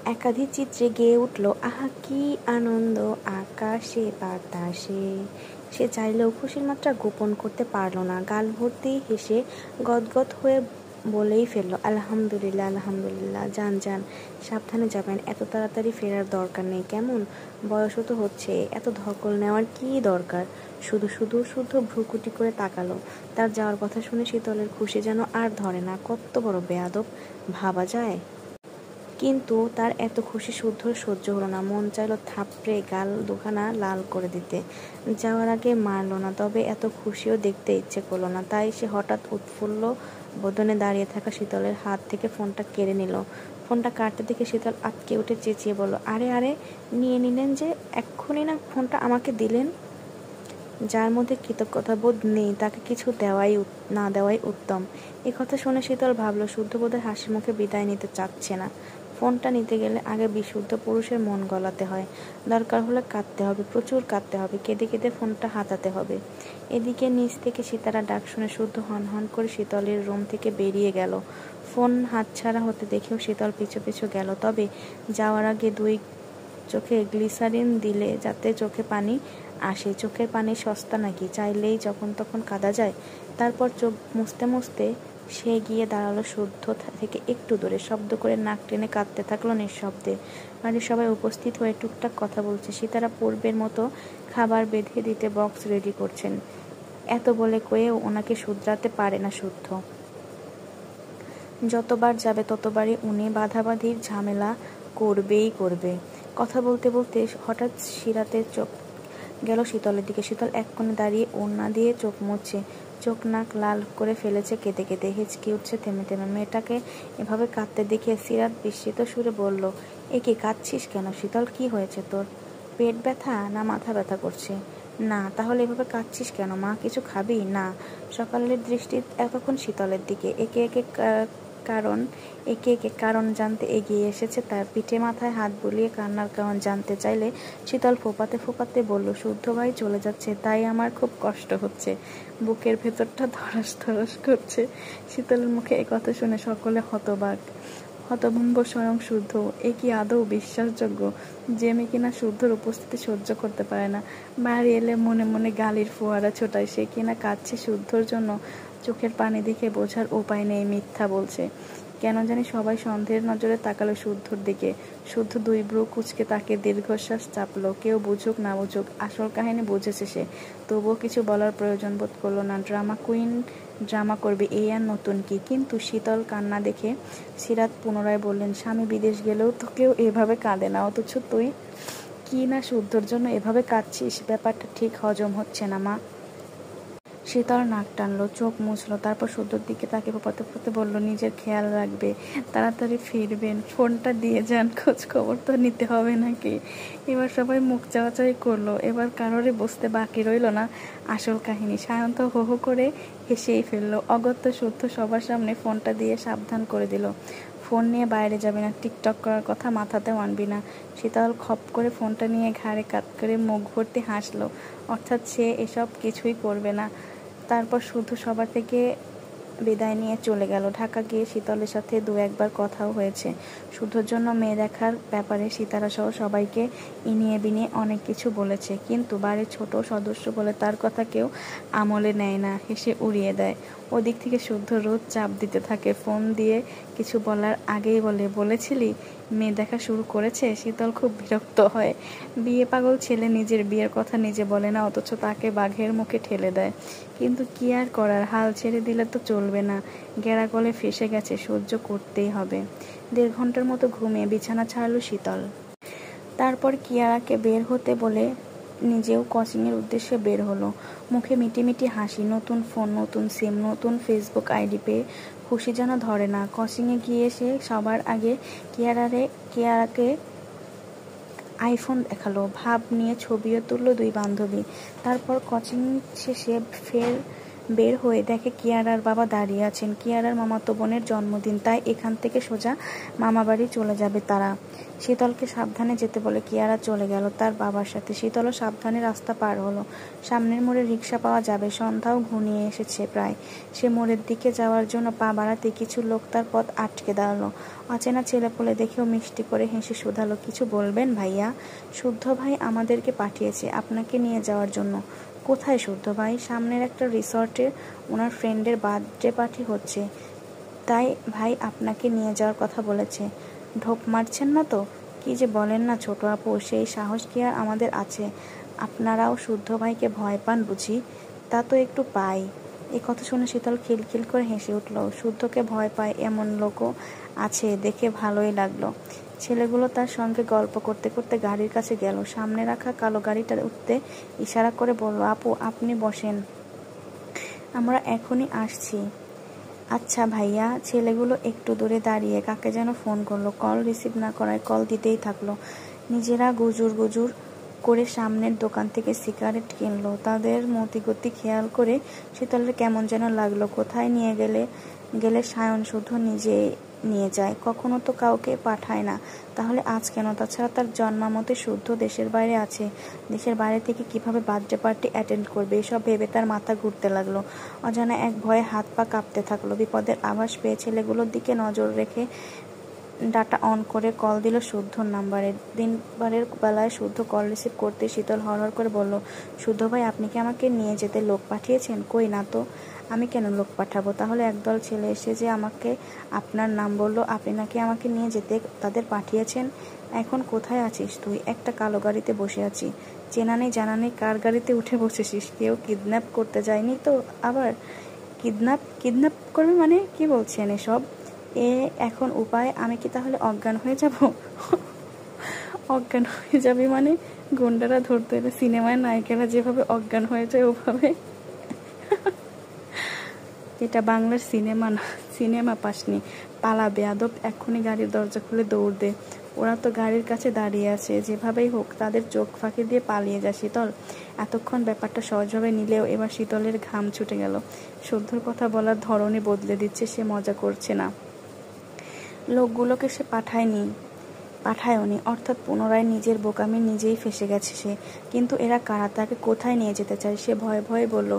একাধিক চিত্রে গেয়ে উঠল, আহা কি আনন্দ আকাশে বাতাসে। সে চাইলেও খুশির মাত্রা গোপন করতে পারল না। গাল ভর্তি হেসে গদগদ হয়ে বলেই ফেলল, আলহামদুলিল্লাহ আলহামদুলিল্লাহ। যান যান, সাবধানে যাবেন। এত তাড়াতাড়ি ফেরার দরকার নেই। কেমন, বয়সও তো হচ্ছে, এত ধকল নেওয়ার কি দরকার? শুদ্ধ ভ্রুকুটি করে তাকালো। তার যাওয়ার কথা শুনে শীতলের খুশি যেন আর ধরে না। কত বড় বেয়াদব, ভাবা যায়? কিন্তু তার এত খুশি শুদ্ধর সহ্য হলো না। মন চাইল থাপড়ে গাল দুখানা লাল করে দিতে। যাওয়ার আগে মারল না, তবে এত খুশিও দেখতে ইচ্ছে করল না। তাই সে হঠাৎ উৎফুল্ল বদনে দাঁড়িয়ে থাকা শীতলের হাত থেকে ফোনটা কেড়ে নিল। ফোনটা কাটতে দেখে শীতল আটকে উঠে চেঁচিয়ে বলল, আরে আরে, নিয়ে নিলেন যে? এক্ষুনি না ফোনটা আমাকে দিলেন? যার মধ্যে কৃতজ্ঞতা বোধ নেই তাকে কিছু না দেওয়াই উত্তম। এ কথা শুনে শীতল ভাবল, শুদ্ধ বোধহয় হাসি মুখে বিদায় নিতে চাচ্ছে না। ফোনটা নিতে গেলে আগে বিশুদ্ধ পুরুষের মন গলাতে হয়। দরকার হলে কাঁদতে হবে, প্রচুর কাঁদতে হবে, কেঁদে কেঁদে ফোনটা হাতাতে হবে। এদিকে নিচ থেকে সীতারা ডাক শুনে শুদ্ধ হন হন করে শীতলের রুম থেকে বেরিয়ে গেল। ফোন হাতছাড়া হতে দেখেও শীতল পিছু পিছু গেল। তবে যাওয়ার আগে 2 চোখে গ্লিসারিন দিলে যাতে চোখে পানি আসে। চোখের পানি সস্তা নাকি? চাইলেই যখন তখন কাঁদা যায়। তারপর চোখ মুছতে মুছতে সে গিয়ে দাঁড়ালো শুদ্ধ থেকে একটু দূরে। শব্দ করে নাক টেনে কাঁদতে থাকলো নিঃশব্দে। বাড়ির সবাই উপস্থিত হয়ে টুকটাক কথা বলছে। সীতারা পূর্বের মতো খাবার বেঁধে দিতে বক্স রেডি করছেন। এত বলে কয়েও ওনাকে শুধরাতে পারে না শুদ্ধ। যতবার যাবে ততবারই উনি বাঁধাবাঁধির ঝামেলা করবে। কথা বলতে বলতে হঠাৎ সিরাতের চোখ গেল শীতলের দিকে। শীতল এক কোণে দাঁড়িয়ে ওড়না দিয়ে চোখ মুছছে। চোখ নাক লাল করে ফেলেছে কেঁদে কেঁদে। হেঁচকি উঠছে থেমে থেমে। মেয়েটাকে এভাবে কাঁদতে দেখে সিরাত বিস্মিত সুরে বলল, এ কি, কাঁদছিস কেন? শীতল, কি হয়েছে তোর? পেট ব্যথা না মাথা ব্যথা করছে? না। তাহলে এভাবে কাঁদছিস কেন? মা, কিছু খাবি? না। সকালের দৃষ্টি এতক্ষণ শীতলের দিকে। একে একে কারণ জানতে এগিয়ে এসেছে তার। পিঠে মাথায় হাত বুলিয়ে কান্নার কারণ জানতে চাইলে শীতল ফোপাতে ফোপাতে বলল, শুদ্ধ ভাই চলে যাচ্ছে, তাই আমার খুব কষ্ট হচ্ছে। বুকের ভেতরটা ধড়াস ধড়াস করছে। শীতলের মুখে একথা শুনে সকলে হতভম্ব স্বয়ং শুদ্ধ। এ কি আদৌ বিশ্বাসযোগ্য যে মেয়ে কিনা শুদ্ধর উপস্থিতি সহ্য করতে পারে না, বাড়ি এলে মনে মনে গালির ফোয়ারা ছোটায়, সে কিনা কাঁদছে শুদ্ধর জন্য? চোখের পানি দেখে বোঝার উপায় নেই মিথ্যা বলছে। কেন জানি সবাই সন্দেহের নজরে তাকালো শুদ্ধর দিকে। শুদ্ধ 2 ভ্রু কুঁচকে তাকে দীর্ঘশ্বাস চাপলো। কেউ বুঝুক না বুঝুক, আসল কাহিনী বুঝেছে সে। তবুও কিছু বলার প্রয়োজন বোধ করলো না। ড্রামা কুইন ড্রামা করবে, এই আর নতুন কি? কিন্তু শীতল কান্না দেখে সিরাত পুনরায় বললেন, স্বামী বিদেশ গেলেও তো কেউ এভাবে কাঁদে না, অথচ তুই কি না শুদ্ধর জন্য এভাবে কাঁদছিস? ব্যাপারটা ঠিক হজম হচ্ছে না মা। শীতল নাক টানলো, চোখ মুছলো, তারপর শুদ্ধর দিকে তাকে ফোপাতে ফোপাতে বলল, নিজের খেয়াল রাখবে, তাড়াতাড়ি ফিরবেন, ফোনটা দিয়ে যান, খোঁজ খবর তো নিতে হবে নাকি? এবার সবাই মুখ চাওয়াচাই করলো। এবার কারোরই বুঝতে বাকি রইল না আসল কাহিনী। সায়ন্ত হো হো করে হেসেই ফেললো। অগত্যা শুদ্ধ সবার সামনে ফোনটা দিয়ে সাবধান করে দিল, ফোন নিয়ে বাইরে যাবি না, টিকটক করার কথা মাথাতেও আনবি না। শীতল খপ করে ফোনটা নিয়ে ঘাড়ে কাত করে মুখ ভর্তি হাসলো। অর্থাৎ সে এসব কিছুই করবে না। তারপর শুধু সবার থেকে বিদায় নিয়ে চলে গেল। ঢাকা গিয়ে শীতলের সাথে 2-1 বার কথাও হয়েছে শুদ্ধর জন্য মেয়ে দেখার ব্যাপারে। সীতারা সহ সবাইকে ইনিয়ে বিনিয়ে অনেক কিছু বলেছে, কিন্তু বাড়ির ছোট সদস্য বলে তার কথা কেউ আমলে নেয় না, হেসে উড়িয়ে দেয়। ওদিক থেকে শুদ্ধ রোজ চাপ দিতে থাকে। ফোন দিয়ে কিছু বলার আগেই বলেছিলি মেয়ে দেখা শুরু করেছে। শীতল খুব বিরক্ত হয়। বিয়ে পাগল ছেলে নিজের বিয়ের কথা নিজে বলে না, অথচ তাকে বাঘের মুখে ঠেলে দেয়। কিন্তু কি আর করার, হাল ছেড়ে দিলে তো চলবে না। গেরা গলে ফেসে গেছে, সহ্য করতেই হবে। 1.5 ঘন্টার মতো ঘুমিয়ে বিছানা ছাড়ল শীতল। তারপর কিয়ারাকে বের হতে বলে নিজেও কোচিংয়ের উদ্দেশ্যে বের হলো। মুখে মিটি হাসি। নতুন ফোন, নতুন সিম, নতুন ফেসবুক আইডি পেয়ে খুশি যেন ধরে না। কোচিংয়ে গিয়ে সে সবার আগে কিয়ারাকে আইফোন দেখালো। ভাব নিয়ে ছবিও তুলল 2 বান্ধবী। তারপর কোচিং শেষে ফের বের হয়ে দেখে কিয়ারার বাবা দাঁড়িয়ে আছেন। কিয়ারার মামাতো বোনের জন্মদিন, তাই এখান থেকে সোজা মামাবাড়ি চলে যাবে তারা। শীতলকে সাবধানে যেতে বলে কিয়ারা চলে গেল তার বাবার সাথে। শীতলও সাবধানে রাস্তা পার হলো। সামনের মোড়ে রিক্সা পাওয়া যাবে। সন্ধ্যাও ঘনিয়ে এসেছে প্রায়। সে মোড়ের দিকে যাওয়ার জন্য পা বাড়াতে কিছু লোক তার পথ আটকে দাঁড়ালো। অচেনা ছেলেপুলে দেখেও মিষ্টি করে হেসে শুধালো, কিছু বলবেন ভাইয়া? শুদ্ধ ভাই আমাদেরকে পাঠিয়েছে আপনাকে নিয়ে যাওয়ার জন্য। কোথায় শুদ্ধ ভাই? সামনের একটা রিসর্টে ওনার ফ্রেন্ডের বার্থডে পার্টি হচ্ছে, তাই ভাই আপনাকে নিয়ে যাওয়ার কথা বলেছে। ঢোপ মারছেন না তো? কি যে বলেন না ছোট আপু, সেই সাহস কি আর আমাদের আছে? আপনারাও শুদ্ধ ভাইকে ভয় পান বুঝি? তা তো একটু পাই। এ কথা শুনে শীতল খিলখিল করে হেসে উঠল। শুদ্ধকে ভয় পায় এমন লোকও আছে, দেখে ভালোই লাগলো। ছেলেগুলো তার সঙ্গে গল্প করতে করতে গাড়ির কাছে গেল। সামনে রাখা কালো গাড়িটা উঠতে ইশারা করে বলল, আপু আপনি বসেন, আমরা এখনই আসছি। আচ্ছা ভাইয়া। ছেলেগুলো একটু দূরে দাঁড়িয়ে কাকে যেন ফোন করলো। কল রিসিভ না করায় কল দিতেই থাকলো। নিজেরা গুজুর গুজুর করে সামনের দোকান থেকে সিগারেট কিনলো। তাদের মতিগতি খেয়াল করে শীতলের কেমন যেন লাগলো। কোথায় নিয়ে গেলে সায়ন শুধু নিজে নিয়ে যায়, কখনো তো কাউকে পাঠায় না। তাহলে আজ কেন? তাছাড়া তার জন্মামতে শুদ্ধ দেশের বাইরে আছে। দেশের বাইরে থেকে কিভাবে বার্থডে পার্টি অ্যাটেন্ড করবে, এসব ভেবে তার মাথা ঘুরতে লাগলো। অজানা এক ভয়ে হাত পা কাঁপতে থাকলো। বিপদের আভাস পেয়ে ছেলেগুলোর দিকে নজর রেখে ডাটা অন করে কল দিল শুদ্ধর নাম্বারে। দিনবারের বেলায় শুদ্ধ কল রিসিভ করতে শীতল হরহর করে বলল, শুদ্ধ ভাই আপনি কি আমাকে নিয়ে যেতে লোক পাঠিয়েছেন? কই না তো। আমি কেন লোক পাঠাবো? তাহলে একদল ছেলে এসে যে আমাকে আপনার নাম বলল, আপনি নাকি আমাকে নিয়ে যেতে তাদের পাঠিয়েছেন। এখন কোথায় আছিস তুই? একটা কালো গাড়িতে বসে আছি। চেনা নেই জানা নেই কার গাড়িতে উঠে বসেছিস? কেউ কিডন্যাপ করতে যায়নি তো আবার? কিডন্যাপ করবে মানে? কি বলছেন এসব? এখন উপায়? আমি কি তাহলে অজ্ঞান হয়ে যাব? অজ্ঞান হয়ে যাবে মানে? গুন্ডারা ধরতে এলে সিনেমায় নায়িকারা যেভাবে অজ্ঞান হয়ে যায় ওভাবে? এটা বাংলার সিনেমা না, সিনেমা পাসনি। পালা বেয়াদব, এক্ষুনি গাড়ির দরজা খুলে দৌড় দে। ওরা তো গাড়ির কাছে দাঁড়িয়ে আছে, যেভাবেই হোক তাদের চোখ ফাঁকি দিয়ে পালিয়ে যা শীতল। এতক্ষণ ব্যাপারটা সহজভাবে নিলেও এবার শীতলের ঘাম ছুটে গেল। শুদ্ধর কথা বলার ধরনই বদলে দিচ্ছে, সে মজা করছে না। লোকগুলোকে সে পাঠায়নি, অর্থাৎ পুনরায় নিজের বোকামি নিজেই ফেসে গেছে সে। কিন্তু এরা কারা? তাকে কোথায় নিয়ে যেতে চায়? সে ভয়ে ভয়ে বলল,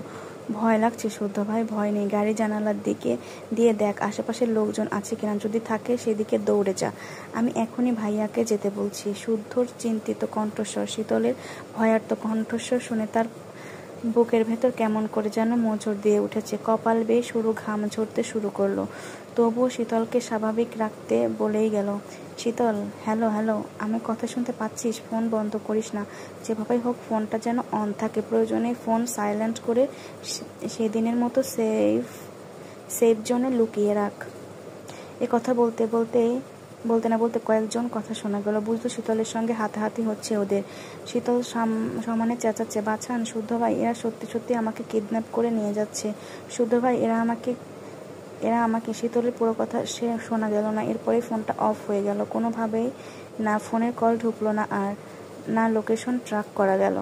ভয় লাগছে শুদ্ধ ভাই? ভয় নেই, গাড়ি জানালার দিকে দিয়ে দেখ আশেপাশের লোকজন আছে কিনা, যদি থাকে সেদিকে দৌড়ে যা। আমি এখনই ভাইয়াকে যেতে বলছি। শুদ্ধর চিন্তিত কণ্ঠস্বর, শীতলের ভয়ার্ত কণ্ঠস্বর শুনে তার বুকের ভেতর কেমন করে যেন মোচড় দিয়ে উঠেছে। কপাল বেয়ে সরু ঘাম ঝরতে শুরু করলো। তবুও শীতলকে স্বাভাবিক রাখতে বলেই গেল, শীতল হ্যালো হ্যালো, আমি কথা শুনতে পাচ্ছিস? ফোন বন্ধ করিস না। যেভাবেই হোক ফোনটা যেন অন থাকে। প্রয়োজনে ফোন সাইলেন্ট করে সেদিনের মতো সেফ জোনে লুকিয়ে রাখ। এ কথা বলতে না বলতে কয়েকজন কথা শোনা গেল। বুঝলো শীতলের সঙ্গে হাতাহাতি হচ্ছে ওদের। শীতল সমানে চেঁচাচ্ছে, বাঁচান শুদ্ধ ভাই, এরা সত্যি সত্যি আমাকে কিডন্যাপ করে নিয়ে যাচ্ছে। শুদ্ধ ভাই এরা আমাকে। শীতলের পুরো কথা সে শোনা গেল না। এরপরেই ফোনটা অফ হয়ে গেল। কোনোভাবেই না ফোনের কল ঢুকলো না আর না লোকেশন ট্র্যাক করা গেল।